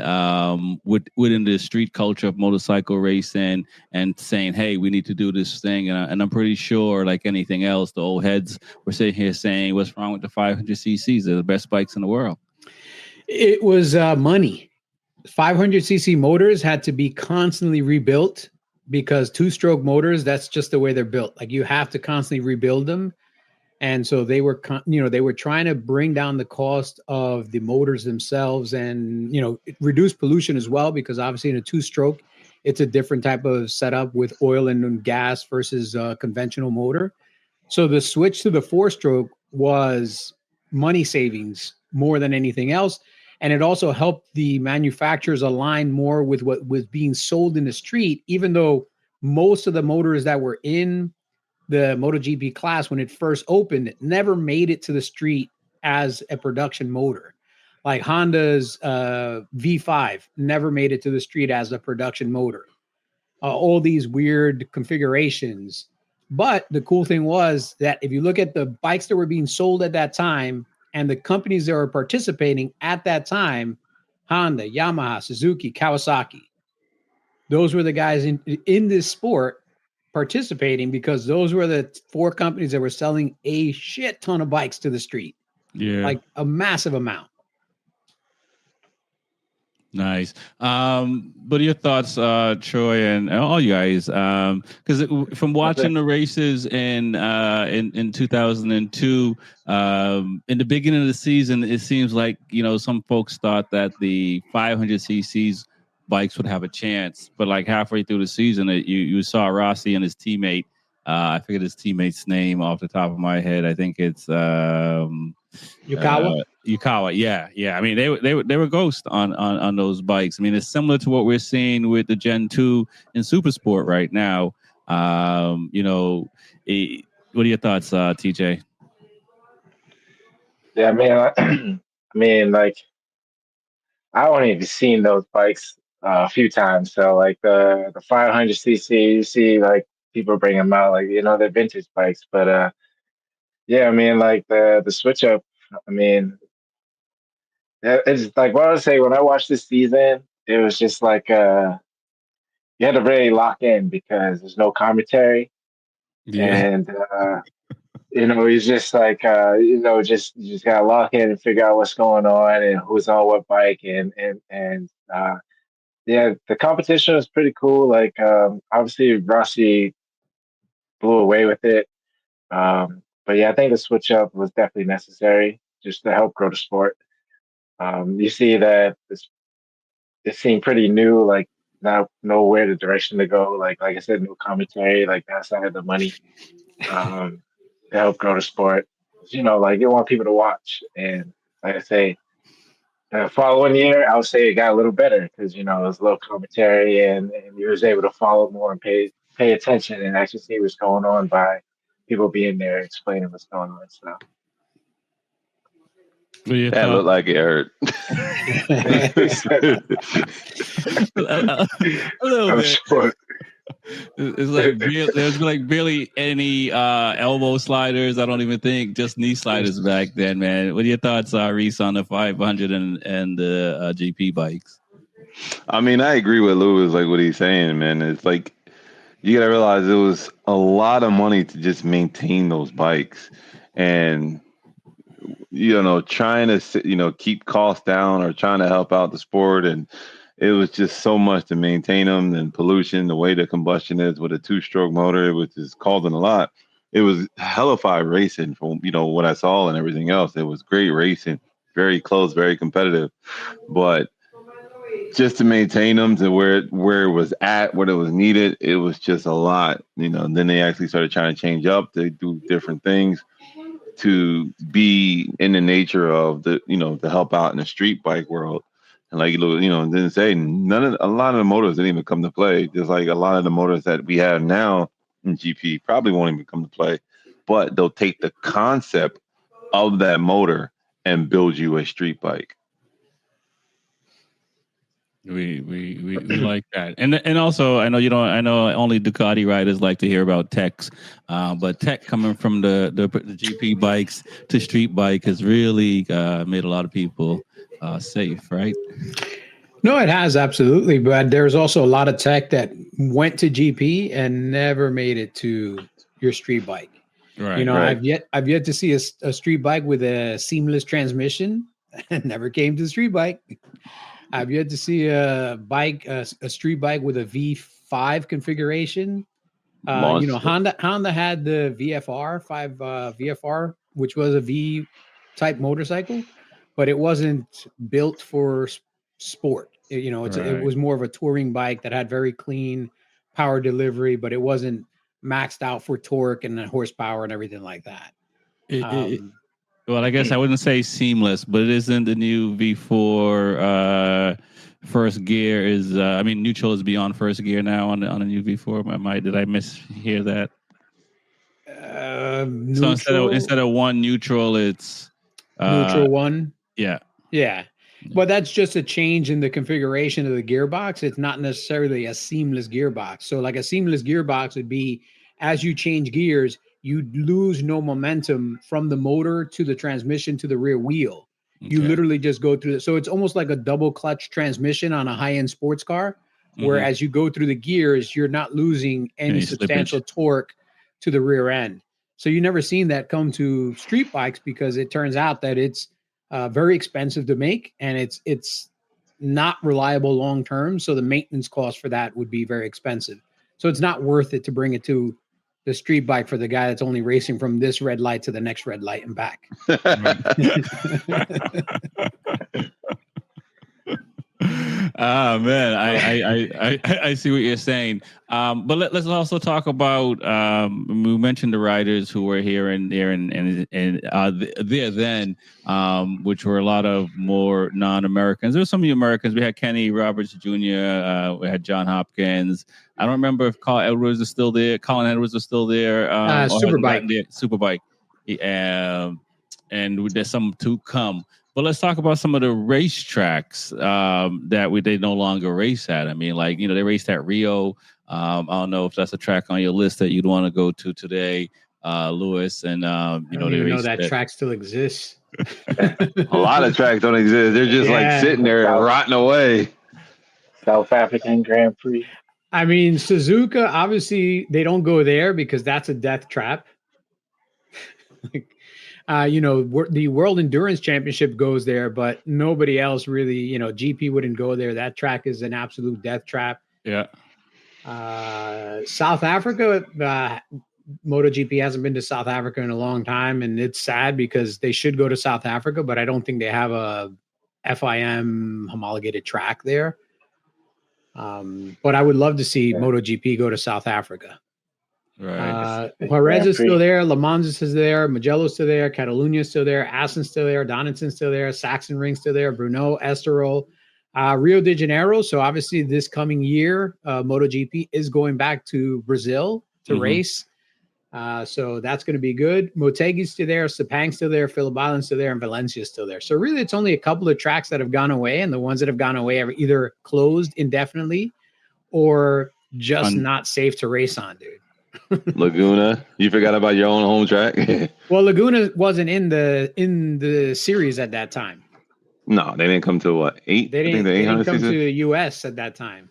within the street culture of motorcycle racing, and saying, hey, we need to do this thing. And I'm pretty sure, like anything else, the old heads were sitting here saying, what's wrong with the 500cc's? They're the best bikes in the world. It was money. 500cc motors had to be constantly rebuilt, because two-stroke motors, that's just the way they're built. Like you have to constantly rebuild them. And so they were, they were trying to bring down the cost of the motors themselves and, reduce pollution as well, because obviously in a two-stroke, it's a different type of setup with oil and gas versus a conventional motor. So the switch to the four-stroke was money savings more than anything else. And it also helped the manufacturers align more with what was being sold in the street, even though most of the motors that were in the MotoGP class when it first opened never made it to the street as a production motor. Like Honda's V5 never made it to the street as a production motor. All these weird configurations. But the cool thing was that if you look at the bikes that were being sold at that time, and the companies that were participating at that time, Honda, Yamaha, Suzuki, Kawasaki, those were the guys in this sport participating, because those were the four companies that were selling a shit ton of bikes to the street. Yeah. Like a massive amount. Nice. But your thoughts, Troy, and all you guys, because from watching the races in 2002, in the beginning of the season, it seems like some folks thought that the 500cc's bikes would have a chance, but like halfway through the season, you saw Rossi and his teammate I forget his teammate's name off the top of my head. I think it's Yukawa. Yukawa. Yeah. I mean, they were ghosts on those bikes. I mean, it's similar to what we're seeing with the Gen 2 in Super Sport right now. What are your thoughts, TJ? Yeah, man. I mean, like I only have seen those bikes a few times. So like the 500cc, you see like people bring them out, like they're vintage bikes. But yeah, I mean, like the switch up. I mean, it's like what I would say when I watched this season, it was just like you had to really lock in because there's no commentary, and it's just like just you just gotta lock in and figure out what's going on and who's on what bike and yeah, the competition was pretty cool. Like obviously Rossi blew away with it, but yeah, I think the switch up was definitely necessary just to help grow the sport. You see that it seemed pretty new, like not know where the direction to go. Like I said, no commentary, like that side of the money. To help grow the sport. Like you want people to watch. And like I say, the following year, I would say it got a little better because it was a little commentary and you was able to follow more and pay attention and actually see what's going on by people being there explaining what's going on. So that looked like it hurt. A little I'm bit. sure. It's like there's like barely any elbow sliders. I don't even think just knee sliders back then, man. What are your thoughts, Reese, on the 500 and the GP bikes? I mean, I agree with Lewis, like what he's saying, man. It's like you gotta realize it was a lot of money to just maintain those bikes, and trying to keep costs down or trying to help out the sport, and it was just so much to maintain them, and pollution, the way the combustion is with a 2-stroke motor, which is causing a lot. It was hellified racing from what I saw and everything else. It was great racing, very close, very competitive, but just to maintain them to where it was at, what it was needed, it was just a lot. And then they actually started trying to change up. They do different things to be in the nature of to help out in the street bike world. And like didn't say a lot of the motors didn't even come to play. Just like a lot of the motors that we have now in GP probably won't even come to play, but they'll take the concept of that motor and build you a street bike. We like that, and also I know only Ducati riders like to hear about techs, but tech coming from the GP bikes to street bike has really made a lot of people safe, right? No, it has absolutely, but there's also a lot of tech that went to GP and never made it to your street bike. Right. Right. I've yet to see a street bike with a seamless transmission. Never came to the street bike. I've yet to see a street bike with a V5 configuration. Honda had the VFR 5 VFR, which was a V type motorcycle, but it wasn't built for sport. It was more of a touring bike that had very clean power delivery, but it wasn't maxed out for torque and horsepower and everything like that. Well, I guess I wouldn't say seamless, but it isn't the new V4 first gear is. Neutral is beyond first gear now on a new V4. Did I mishear that? So instead of one neutral, it's neutral one. Yeah. But that's just a change in the configuration of the gearbox. It's not necessarily a seamless gearbox. So like a seamless gearbox would be as you change gears, you lose no momentum from the motor to the transmission to the rear wheel. Okay. You literally just go through it. So it's almost like a double clutch transmission on a high-end sports car, where as you go through the gears, you're not losing any substantial torque to the rear end. So you never seen that come to street bikes because it turns out that it's very expensive to make and it's not reliable long-term. So the maintenance cost for that would be very expensive. So it's not worth it to bring it to the street bike for the guy that's only racing from this red light to the next red light and back. Man, I see what you're saying. But let's also talk about we mentioned the riders who were here and there and there then, which were a lot of more non-Americans. There were some of the Americans. We had Kenny Roberts Jr. We had John Hopkins. I don't remember if Colin Edwards is still there. Superbike. Superbike. And there's some to come. But let's talk about some of the racetracks that they no longer race at. I mean, like, they raced at Rio. I don't know if that's a track on your list that you'd want to go to today, Lewis. And I don't even know that track still exists. A lot of tracks don't exist. They're just like sitting there rotting away. South African Grand Prix. I mean, Suzuka, obviously, they don't go there because that's a death trap. The World Endurance Championship goes there, but nobody else really, GP wouldn't go there. That track is an absolute death trap. Yeah. South Africa, MotoGP hasn't been to South Africa in a long time, and it's sad because they should go to South Africa, but I don't think they have a FIM homologated track there. But I would love to see MotoGP go to South Africa. Right. Jerez is still there. Le Mans is there. Mugello's still there. Catalunya is still there. Assen's still there. Donington's still there. Saxon Ring's still there. Brno, Estoril, Rio de Janeiro. So obviously this coming year, MotoGP is going back to Brazil to race. So that's going to be good. Motegi's still there. Sepang's still there. Phillip Island's still there. And Valencia's still there. So really, it's only a couple of tracks that have gone away. And the ones that have gone away are either closed indefinitely or just not safe to race on, dude. Laguna, you forgot about your own home track. Well, Laguna wasn't in the series at that time. No, they didn't come to what, 8? They didn't come to the US at that time.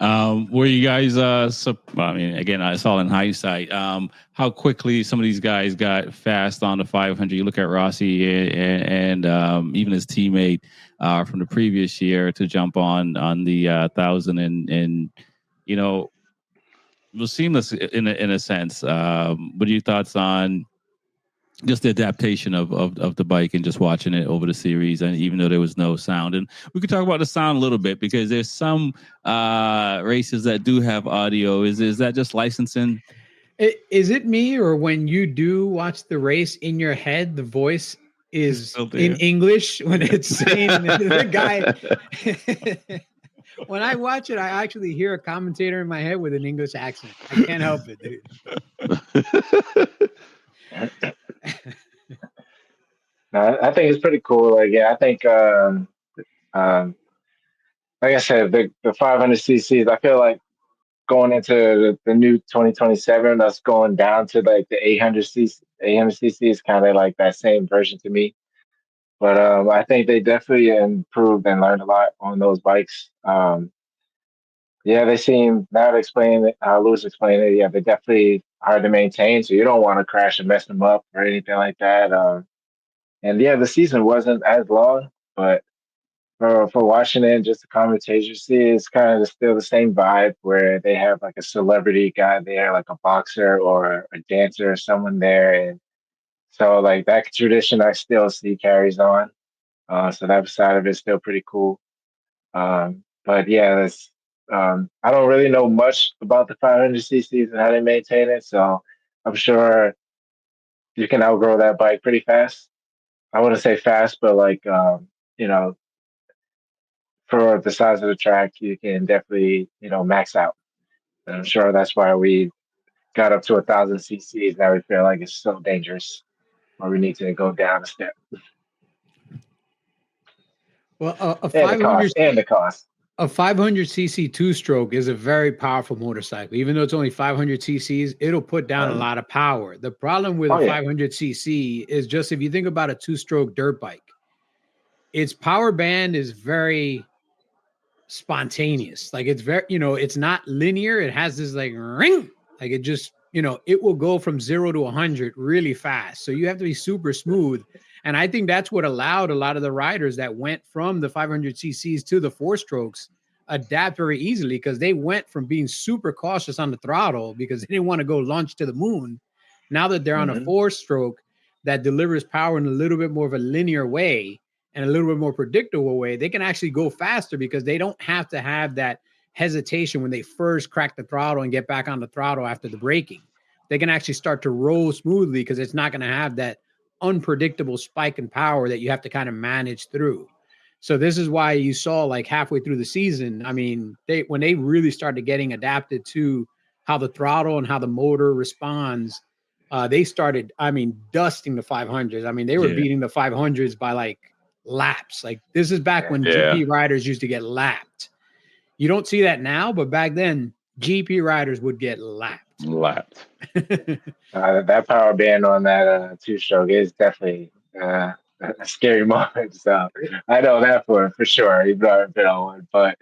Were you guys I mean, again, it's all in hindsight. How quickly some of these guys got fast on the 500. You look at Rossi and even his teammate from the previous year to jump on the 1,000 and it was seamless in a sense. What are your thoughts on just the adaptation of the bike and just watching it over the series, and even though there was no sound? And we could talk about the sound a little bit because there's some races that do have audio. Is that just licensing? Is it me, or when you do watch the race in your head, the voice is in English when it's saying the guy? When I watch it, I actually hear a commentator in my head with an English accent. I can't help it, dude. No, I think it's pretty cool. Like, I think, like I said, the 500 cc's. I feel like going into the new 2027, that's going down to like the 800 cc. 800 cc is kind of like that same version to me. But I think they definitely improved and learned a lot on those bikes. They seem, now to explain it, Lewis explained it, they're definitely hard to maintain, so you don't want to crash and mess them up or anything like that. The season wasn't as long, but for watching it, just the commentators, it's kind of still the same vibe where they have like a celebrity guy there, like a boxer or a dancer or someone there. And so like that tradition I still see carries on. So that side of it is still pretty cool. But yeah, I don't really know much about the 500 cc's and how they maintain it. So I'm sure you can outgrow that bike pretty fast. I wouldn't say fast, but like, for the size of the track, you can definitely, max out. And I'm sure that's why we got up to 1,000 cc's. Now we feel like it's so dangerous, or we need to go down a step. Well, a 500 and the cost. A 500 cc two-stroke is a very powerful motorcycle. Even though it's only 500 cc's, it'll put down a lot of power. The problem with a 500 cc is just if you think about a two-stroke dirt bike, its power band is very spontaneous. Like it's very, it's not linear. It has this like ring, like it just, it will go from 0 to 100 really fast. So you have to be super smooth. And I think that's what allowed a lot of the riders that went from the 500 cc's to the four strokes adapt very easily, because they went from being super cautious on the throttle because they didn't want to go launch to the moon. Now that they're on a four stroke that delivers power in a little bit more of a linear way, and a little bit more predictable way, they can actually go faster because they don't have to have that hesitation when they first crack the throttle and get back on the throttle after the braking. They can actually start to roll smoothly because it's not going to have that unpredictable spike in power that you have to kind of manage through. So this is why you saw like halfway through the season, I mean, when they really started getting adapted to how the throttle and how the motor responds, they started, I mean, dusting the 500s. I mean, they were beating the 500s by like laps. Like this is back when GP riders used to get lapped. You don't see that now, but back then GP riders would get lapped. That power band on that two-stroke is definitely a scary moment. So I know that for sure. Even though I've been on one, but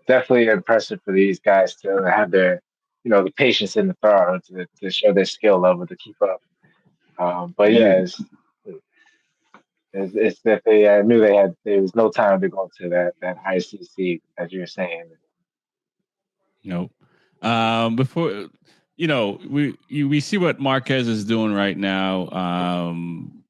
definitely impressive for these guys to have their, the patience in the throttle to show their skill level to keep up. But yeah, it's definitely. I knew there was no time to go to that high CC as you were saying. Nope. Before we see what Marquez is doing right now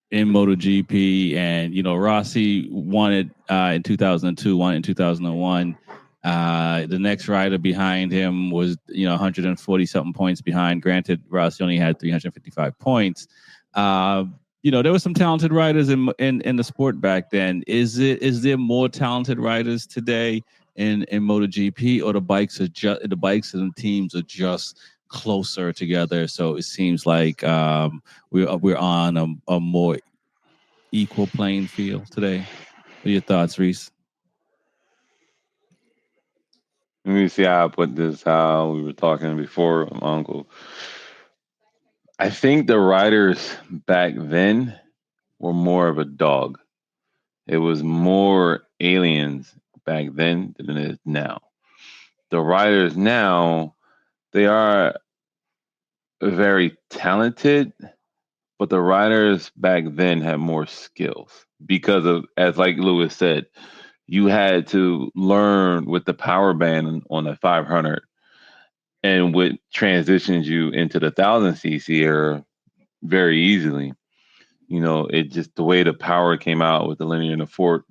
in MotoGP, and Rossi won it in 2002, won it in 2001. The next rider behind him was 140 something points behind. Granted, Rossi only had 355 points. There were some talented riders in the sport back then. Is there more talented riders today in MotoGP, or the bikes and the teams are just closer together? So it seems like we're on a more equal playing field today. What are your thoughts, Reese? Let me see how I put this. How we were talking before, my uncle. I think the riders back then were more of a dog. It was more aliens back then than it is now. The riders now, they are very talented, but the riders back then had more skills because of, as like Lewis said, you had to learn with the power band on the 500, and what transitions you into the 1000cc era very easily. It just the way the power came out with the linear and the four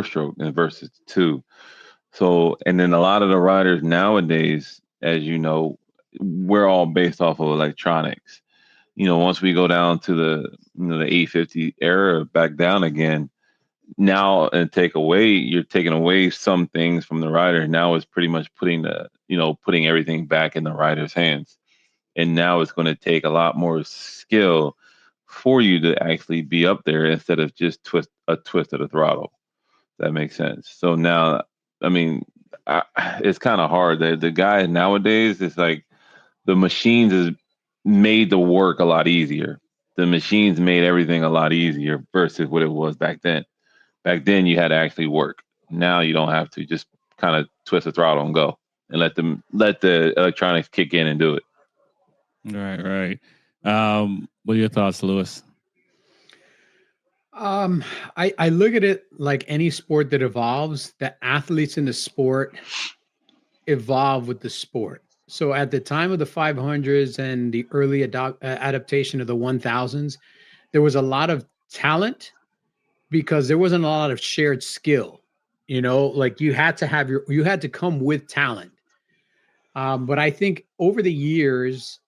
stroke and versus two. So, and then a lot of the riders nowadays, as you know, we're all based off of electronics. Once we go down to the 850 era back down again, now and you're taking away some things from the rider. Now it's pretty much putting everything back in the rider's hands. And now it's going to take a lot more skill for you to actually be up there instead of just twist of the throttle. That makes sense. So now, I mean, it's kind of hard. The guy nowadays, it's like the machines is made the work a lot easier. The machines made everything a lot easier versus what it was back then. Back then, you had to actually work. Now you don't have to. Just kind of twist the throttle and go, and let the electronics kick in and do it. Right. What are your thoughts, Lewis? I look at it like any sport that evolves, the athletes in the sport evolve with the sport. So at the time of the 500s and the early adaptation of the 1000s, there was a lot of talent because there wasn't a lot of shared skill. Like you had to come with talent. But I think over the years,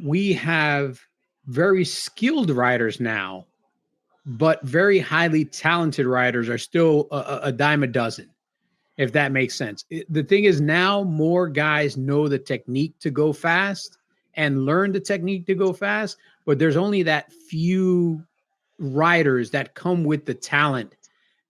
we have very skilled riders now, but very highly talented riders are still a dime a dozen, if that makes sense. The thing is, now more guys know the technique to go fast and learn the technique to go fast, but there's only that few riders that come with the talent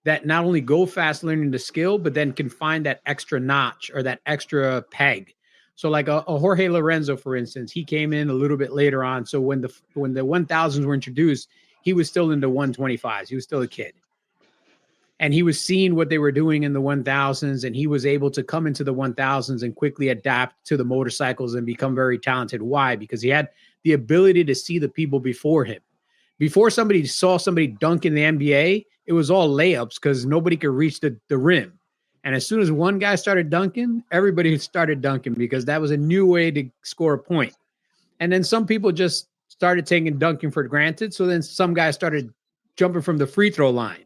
that not only go fast learning the skill, but then can find that extra notch or that extra peg. So like a Jorge Lorenzo, for instance, he came in a little bit later on. So when the 1000s were introduced, he was still in the 125s. He was still a kid. And he was seeing what they were doing in the 1000s, and he was able to come into the 1000s and quickly adapt to the motorcycles and become very talented. Why? Because he had the ability to see the people before him. Before somebody saw somebody dunk in the NBA, it was all layups because nobody could reach the rim. And as soon as one guy started dunking, everybody started dunking because that was a new way to score a point. And then some people just started taking dunking for granted. So then some guys started jumping from the free throw line.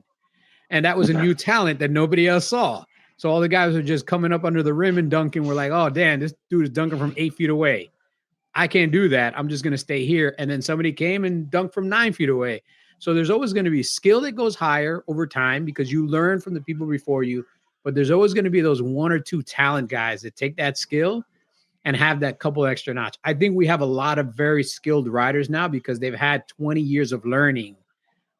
And that was a new talent that nobody else saw. So all the guys were just coming up under the rim and dunking. We're like, oh, damn, this dude is dunking from 8 feet away. I can't do that. I'm just going to stay here. And then somebody came and dunked from 9 feet away. So there's always going to be skill that goes higher over time because you learn from the people before you. But there's always going to be those 1 or 2 talent guys that take that skill and have that couple extra notch. I think we have a lot of very skilled riders now because they've had 20 years of learning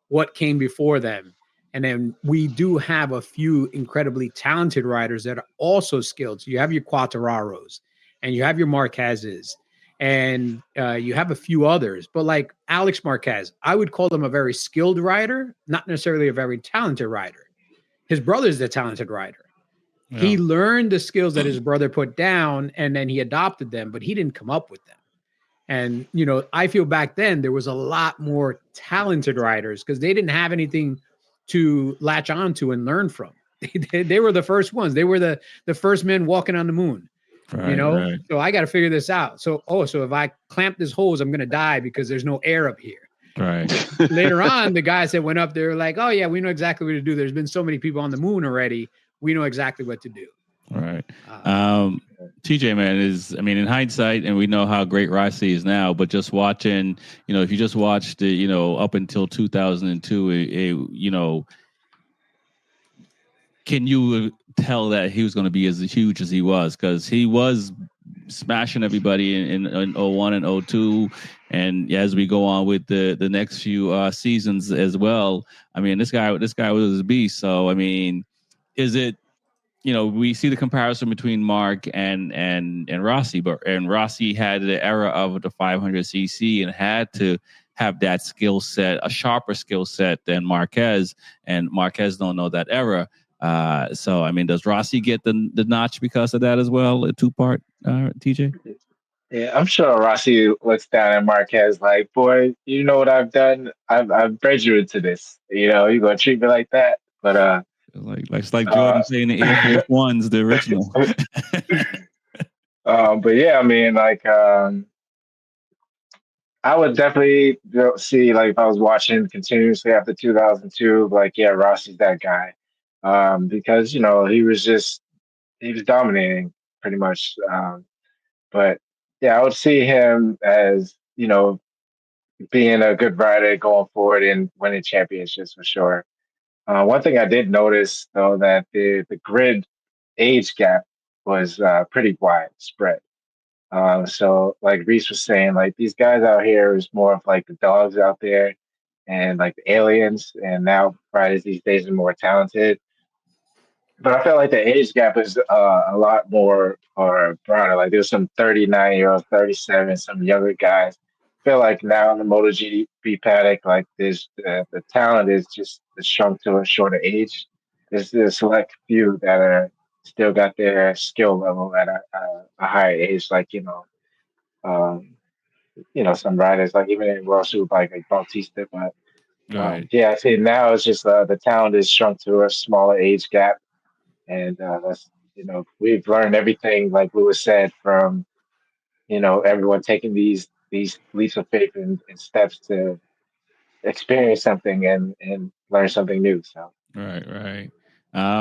what came before them. And then we do have a few incredibly talented riders that are also skilled. So you have your Quartararos and you have your Marquezes and you have a few others. But like Alex Marquez, I would call him a very skilled rider, not necessarily a very talented rider. His brother's the talented rider. Yeah. He learned the skills that his brother put down and then he adopted them, but he didn't come up with them. And, you know, I feel back then there was a lot more talented riders because they didn't have anything to latch onto and learn from. They were the first ones. They were the first men walking on the moon, right, you know? Right. So I got to figure this out. So if I clamp this hose, I'm going to die because there's no air up here. Right. Later on, the guys that went up there were like, oh yeah, we know exactly what to do. There's been so many people on the moon already. We know exactly what to do. Right. TJ, man, in hindsight, and we know how great Rossi is now, but just watching, you know, if you just watched it, you know, up until 2002, you know, can you tell that he was going to be as huge as he was? Because he was smashing everybody in 01 and 02. And as we go on with the next few seasons as well, I mean, this guy was a beast. So, I mean, is it, you know, we see the comparison between Mark and Rossi, and Rossi had the era of the 500cc and had to have that skill set, a sharper skill set than Marquez, and Marquez don't know that era. So, I mean, does Rossi get the notch because of that as well, a 2-part, TJ? Yeah, I'm sure Rossi looks down at Marquez like, boy, you know what I've done? I've bred you into this. You know, you're going to treat me like that? But, like Jordan saying the Air Force Ones, the original. But yeah, I mean, like, I would definitely see, like, if I was watching continuously after 2002, like, yeah, Rossi's that guy. Because, you know, he was dominating pretty much. But yeah, I would see him as, you know, being a good rider going forward and winning championships for sure. One thing I did notice, though, that the grid age gap was pretty widespread. So, like Reese was saying, like these guys out here is more of like the dogs out there and like the aliens. And now riders these days are more talented. But I felt like the age gap is a lot more or broader. Like there's some 39-year-olds, 37, some younger guys. I feel like now in the MotoGP paddock, like there's the talent is just shrunk to a shorter age. There's a select few that are still got their skill level at a higher age, like some riders like even in World Superbike like Bautista. But yeah, I see now it's just the talent is shrunk to a smaller age gap. And that's, you know, we've learned everything, like Lewis said, from, you know, everyone taking these leaps of faith and steps to experience something and learn something new. So right.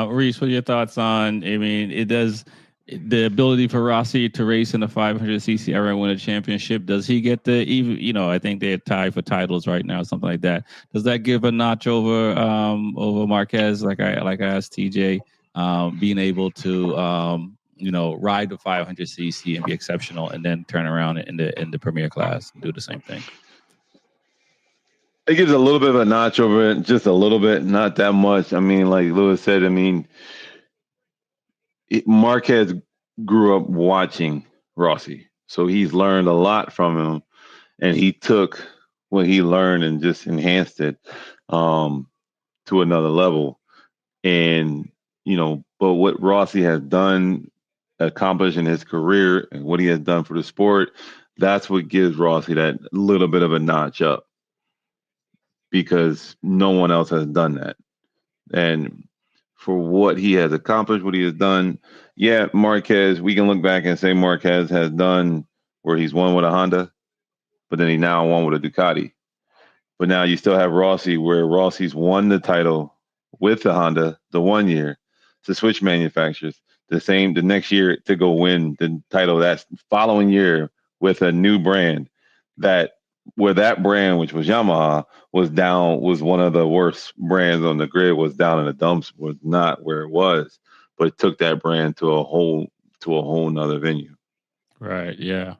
Reese, what are your thoughts on? I mean, it does the ability for Rossi to race in the 500cc era and win a championship. Does he get the even? You know, I think they're tied for titles right now, something like that. Does that give a notch over Marquez? Like I asked TJ. Being able to you know, ride the 500cc and be exceptional, and then turn around in the premier class and do the same thing. It gives a little bit of a notch over it, just a little bit, not that much. I mean, like Lewis said, I mean, Marquez grew up watching Rossi, so he's learned a lot from him, and he took what he learned and just enhanced it to another level. And you know, but what Rossi has accomplished in his career and what he has done for the sport, that's what gives Rossi that little bit of a notch up, because no one else has done that. And for what he has accomplished, what he has done, yeah, Marquez, we can look back and say Marquez has done where he's won with a Honda, but then he now won with a Ducati. But now you still have Rossi, where Rossi's won the title with the Honda the 1 year to switch manufacturers, the next year to go win the title that following year with a new brand that where that brand, which was Yamaha, was one of the worst brands on the grid, was down in the dumps, was not where it was, but it took that brand to a whole nother venue. Right. Yeah.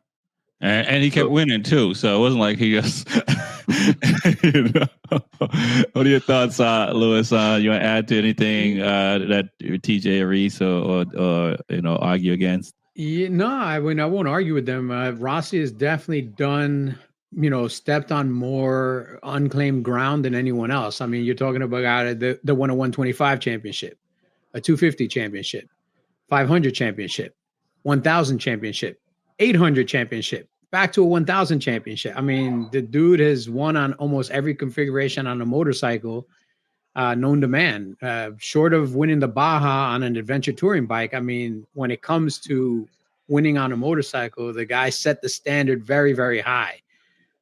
And he kept winning too, so it wasn't like he just. What are your thoughts, Lewis? You want to add to anything that TJ Reese or argue against? Yeah, no, I won't argue with them. Rossi has definitely done, stepped on more unclaimed ground than anyone else. I mean, you're talking about the won a 125 championship, a 250 championship, 500 championship, 1000 championship, 800 championship, back to a 1000 championship. I mean, the dude has won on almost every configuration on a motorcycle known to man, short of winning the Baja on an adventure touring bike. I mean, when it comes to winning on a motorcycle, the guy set the standard very, very high.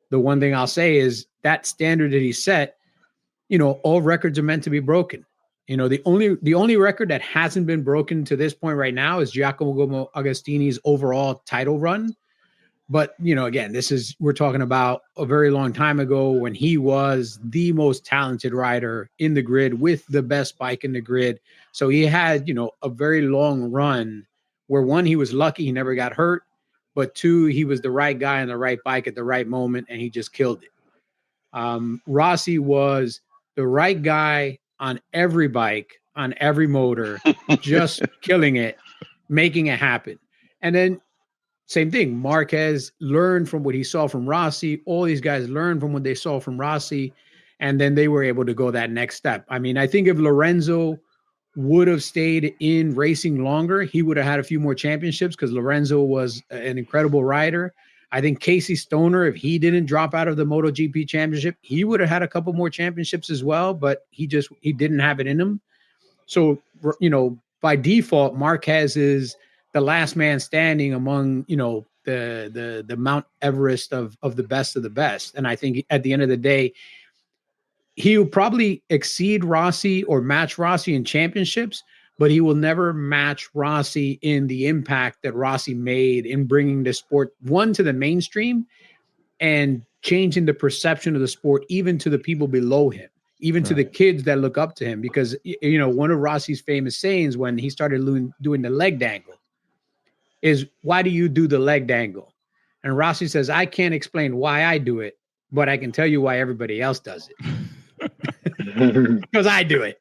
The one thing I'll say is that standard that he set, all records are meant to be broken. The only record that hasn't been broken to this point right now is Giacomo Agostini's overall title run. But, again, we're talking about a very long time ago when he was the most talented rider in the grid with the best bike in the grid. So he had, a very long run where, one, he was lucky he never got hurt, but two, he was the right guy on the right bike at the right moment, and he just killed it. Rossi was the right guy on every bike, on every motor, just killing it, making it happen. And then same thing, Marquez learned from what he saw from Rossi. All these guys learned from what they saw from Rossi, and then they were able to go that next step. I mean, I think if Lorenzo would have stayed in racing longer, he would have had a few more championships because Lorenzo was an incredible rider. I think Casey Stoner, if he didn't drop out of the MotoGP championship, he would have had a couple more championships as well, but he didn't have it in him. So, by default, Marquez is the last man standing among, the Mount Everest of the best. And I think at the end of the day, he will probably exceed Rossi or match Rossi in championships, but he will never match Rossi in the impact that Rossi made in bringing the sport, one, to the mainstream and changing the perception of the sport, even to the people below him, even to the kids that look up to him. Because, one of Rossi's famous sayings when he started doing the leg dangle is, why do you do the leg dangle? And Rossi says, I can't explain why I do it, but I can tell you why everybody else does it. Because I do it.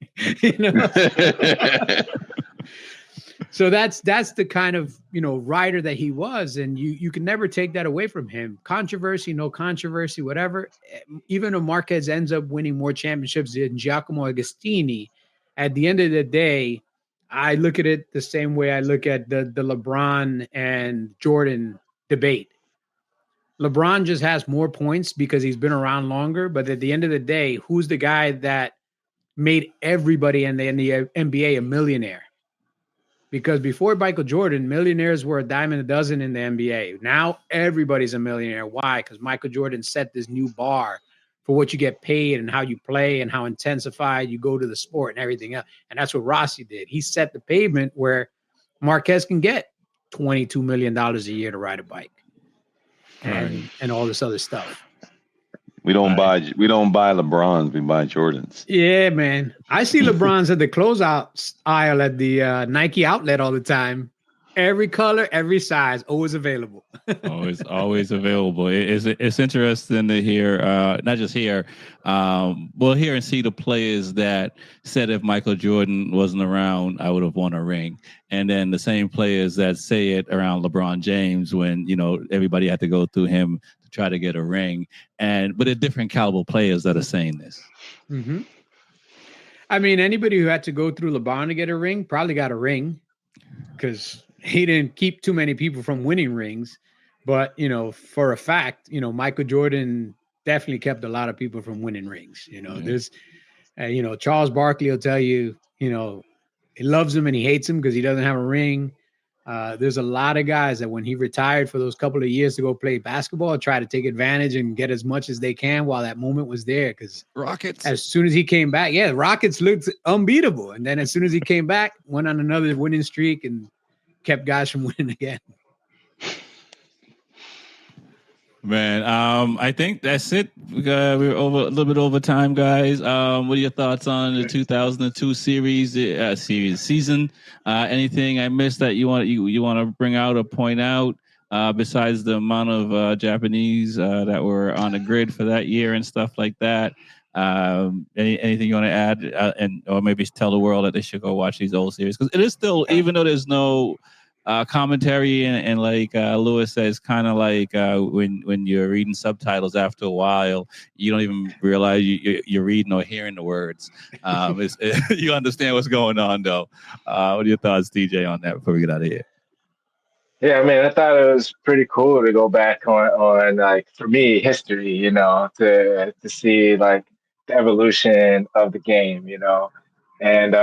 So that's the kind of, rider that he was. And you can never take that away from him. Controversy, no controversy, whatever. Even if Marquez ends up winning more championships than Giacomo Agostini, at the end of the day, I look at it the same way I look at the LeBron and Jordan debate. LeBron just has more points because he's been around longer. But at the end of the day, who's the guy that made everybody in the NBA a millionaire? Because before Michael Jordan, millionaires were a dime a dozen in the NBA. Now everybody's a millionaire. Why? Because Michael Jordan set this new bar for what you get paid and how you play and how intensified you go to the sport and everything else. And that's what Rossi did. He set the pavement where Marquez can get $22 million a year to ride a bike and all this other stuff. We don't buy LeBrons, we buy Jordans. Yeah, man. I see LeBrons at the closeout aisle at the Nike outlet all the time. Every color, every size, always available. always available. It's interesting to hear, not just hear, hear and see the players that said if Michael Jordan wasn't around, I would have won a ring. And then the same players that say it around LeBron James when, everybody had to go through him to try to get a ring. But they're different caliber players that are saying this. Mm-hmm. I mean, anybody who had to go through LeBron to get a ring probably got a ring because he didn't keep too many people from winning rings. But, for a fact, Michael Jordan definitely kept a lot of people from winning rings. There's, Charles Barkley will tell you, he loves him and he hates him because he doesn't have a ring. There's a lot of guys that when he retired for those couple of years to go play basketball, try to take advantage and get as much as they can while that moment was there. Because Rockets. as soon as he came back, the Rockets looked unbeatable. And then as soon as he came back, went on another winning streak and kept guys from winning again. Man, I think that's it. We're over a little bit over time, guys. What are your thoughts on the 2002 season? Anything I missed that you want to bring out or point out besides the amount of Japanese that were on the grid for that year and stuff like that? Anything you want to add, or maybe tell the world that they should go watch these old series, because it is still, even though there's no commentary and like Lewis says, kind of like when you're reading subtitles, after a while you don't even realize you're reading or hearing the words. You understand what's going on though. What are your thoughts, DJ, on that before we get out of here? Yeah, I mean, I thought it was pretty cool to go back on like, for me, history, to see like the evolution of the game, and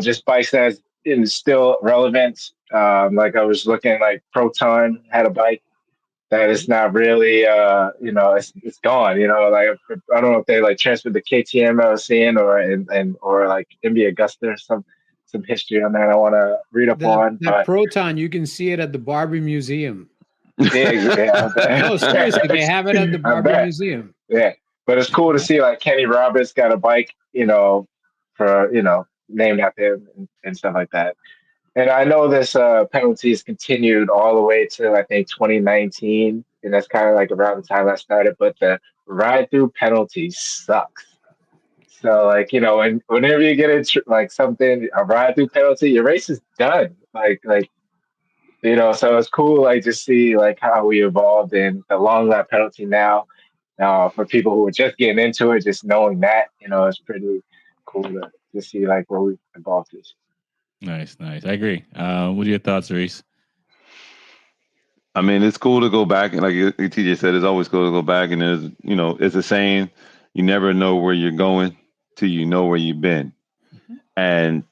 just bikes that's still relevant. Like I was looking, like Proton had a bike that is not really, it's gone. Like I don't know if they like transferred the KTM I was seeing, or like MB Augusta or some history on that I want to read up on. That Proton, you can see it at the Barbie Museum. Yeah. No, seriously, they have it at the Barbie Museum. Yeah, but it's cool to see like Kenny Roberts got a bike, for named after him and stuff like that. And I know this penalty has continued all the way to I think 2019, and that's kind of like around the time I started. But the ride-through penalty sucks. So like whenever you get into like a ride-through penalty, your race is done. So it's cool like to see like how we evolved in the long lap penalty now. For people who are just getting into it, just knowing that it's pretty cool to see like where we've evolved to. Nice. I agree. What are your thoughts, Reese? I mean, it's cool to go back, and like TJ said, it's always cool to go back. And there's, it's a saying, you never know where you're going till you know where you've been. Mm-hmm. And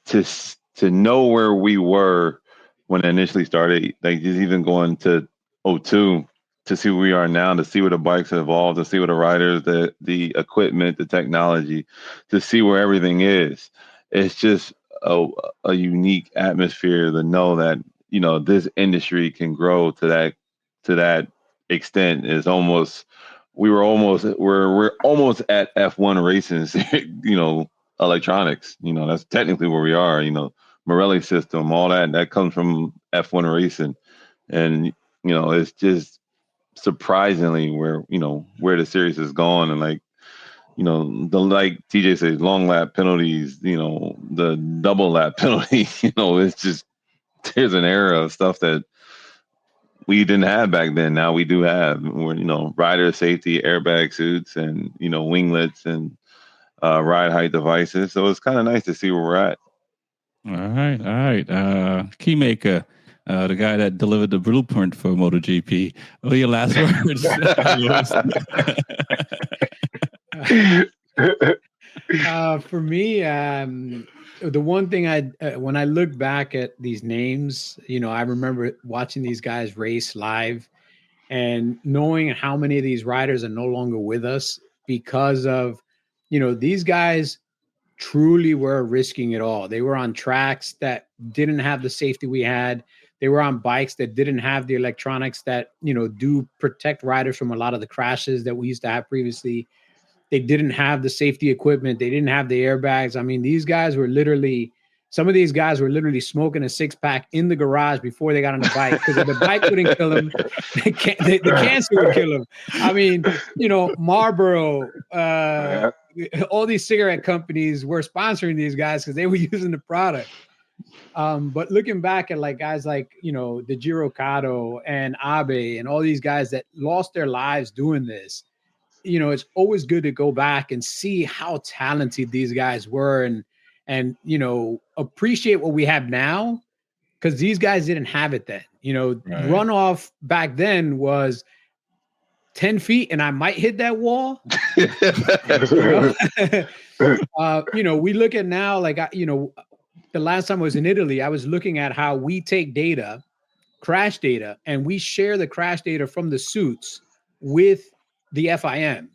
to know where we were when it initially started, like just even going to 2002, to see where we are now, to see where the bikes have evolved, to see where the riders, the equipment, the technology, to see where everything is. It's just a unique atmosphere to know that this industry can grow to that extent. Is almost we're almost at F1 racing, electronics. That's technically where we are. Morelli system, all that comes from F1 racing, and it's just surprisingly where the series has gone. And like like TJ says, long lap penalties, the double lap penalty, it's just, there's an era of stuff that we didn't have back then. Now we do have, where, rider safety, airbag suits, and, winglets and ride height devices. So it's kind of nice to see where we're at. All right. Keymaker, the guy that delivered the blueprint for MotoGP. What are your last words? For me, the one thing when I look back at these names, I remember watching these guys race live and knowing how many of these riders are no longer with us because of, these guys truly were risking it all. They were on tracks that didn't have the safety we had. They were on bikes that didn't have the electronics that, do protect riders from a lot of the crashes that we used to have previously. They didn't have the safety equipment. They didn't have the airbags. I mean, some of these guys were literally smoking a 6-pack in the garage before they got on the bike, because if the bike wouldn't kill them, the cancer would kill them. I mean, Marlboro, all these cigarette companies were sponsoring these guys because they were using the product. But looking back at like guys like, the Giro Kato and Abe and all these guys that lost their lives doing this, it's always good to go back and see how talented these guys were and appreciate what we have now, because these guys didn't have it then. Right. Runoff back then was 10 feet and I might hit that wall. We look at now, like, the last time I was in Italy, I was looking at how we take data crash data, and we share the crash data from the suits with the FIM.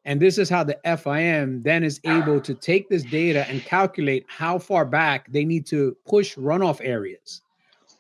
And this is how the FIM then is able to take this data and calculate how far back they need to push runoff areas,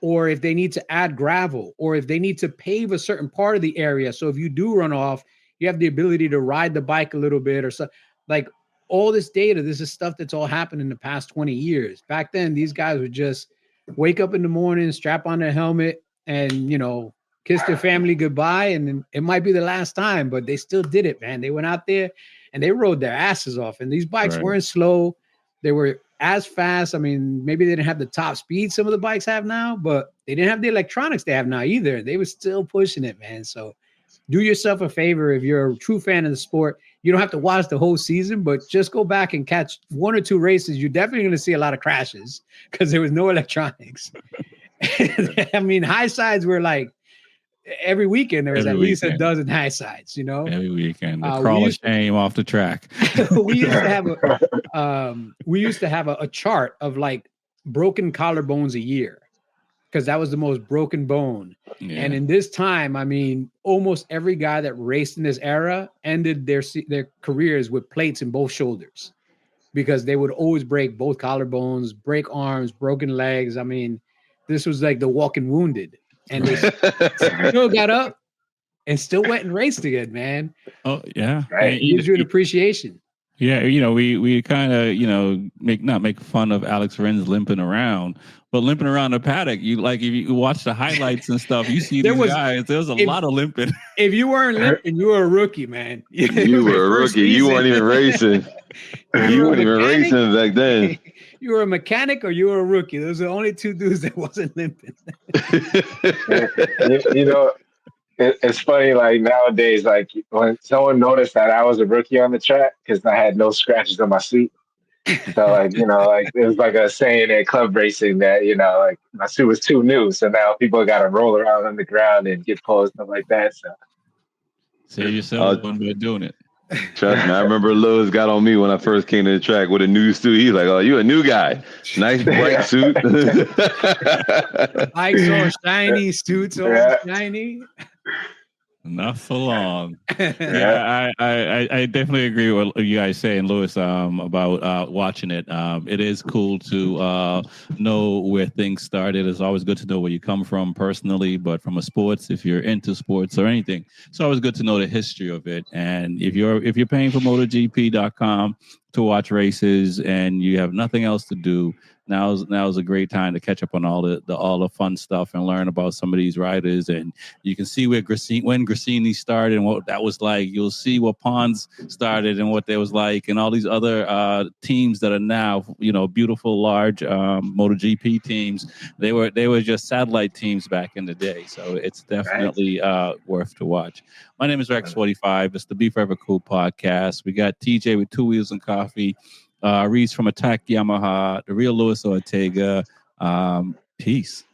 or if they need to add gravel, or if they need to pave a certain part of the area. So if you do run off, you have the ability to ride the bike a little bit or so. Like all this data, this is stuff that's all happened in the past 20 years. Back then, these guys would just wake up in the morning, strap on their helmet, and, you know, kiss their family goodbye. And it might be the last time, but they still did it, man. They went out there and they rode their asses off. And these bikes weren't slow. They were as fast. I mean, maybe they didn't have the top speed some of the bikes have now, but they didn't have the electronics they have now either. They were still pushing it, man. So do yourself a favor. If you're a true fan of the sport, you don't have to watch the whole season, but just go back and catch one or two races. You're definitely going to see a lot of crashes because there was no electronics. I mean, high sides were like every weekend. There was at least a dozen high sides, you know, every weekend. The crawl of shame off the track. we used to have a chart of like broken collarbones a year, because that was the most broken bone. Yeah. And in this time, I mean, almost every guy that raced in this era ended their careers with plates in both shoulders, because they would always break both collarbones, break arms, broken legs. I mean, this was like the walking wounded, and they still got up and still went and raced again, man. Oh yeah, right. It gives you an appreciation. Yeah, you know, we kind of, you know, make fun of Alex Rins limping around, but limping around the paddock, you like, if you watch the highlights and stuff, you see these guys. There was a lot of limping. If you weren't limping, you were a rookie, man. You were a rookie. You weren't even racing. You weren't even racing back then. You were a mechanic or you were a rookie. Those are the only two dudes that wasn't limping. You know, it's funny, like nowadays, like when someone noticed that I was a rookie on the track because I had no scratches on my suit. So like, you know, like it was like a saying at club racing that, you know, like my suit was too new. So now people got to roll around on the ground and get pulled, stuff like that. So save yourself one by doing it. Trust me, I remember Lewis got on me when I first came to the track with a new suit. He's like, "Oh, you a new guy? Nice bright suit." Bikes all shiny, suits all shiny. Not for long. Yeah, I definitely agree with what you guys saying, Lewis, about watching it. It is cool to know where things started. It's always good to know where you come from personally, but from a sports, if you're into sports or anything, it's always good to know the history of it. And if you're paying for MotoGP.com to watch races and you have nothing else to do, now's a great time to catch up on all the fun stuff and learn about some of these riders. And you can see when Grassini started and what that was like. You'll see what Pons started and what that was like, and all these other teams that are now, you know, beautiful large MotoGP teams. They were just satellite teams back in the day. So it's definitely worth to watch. My name is Rex45. It's the Be Forever Cool podcast. We got TJ with 2 Wheels and Coffee. Reese from Attack Yamaha, the real Luis Ortega. Peace.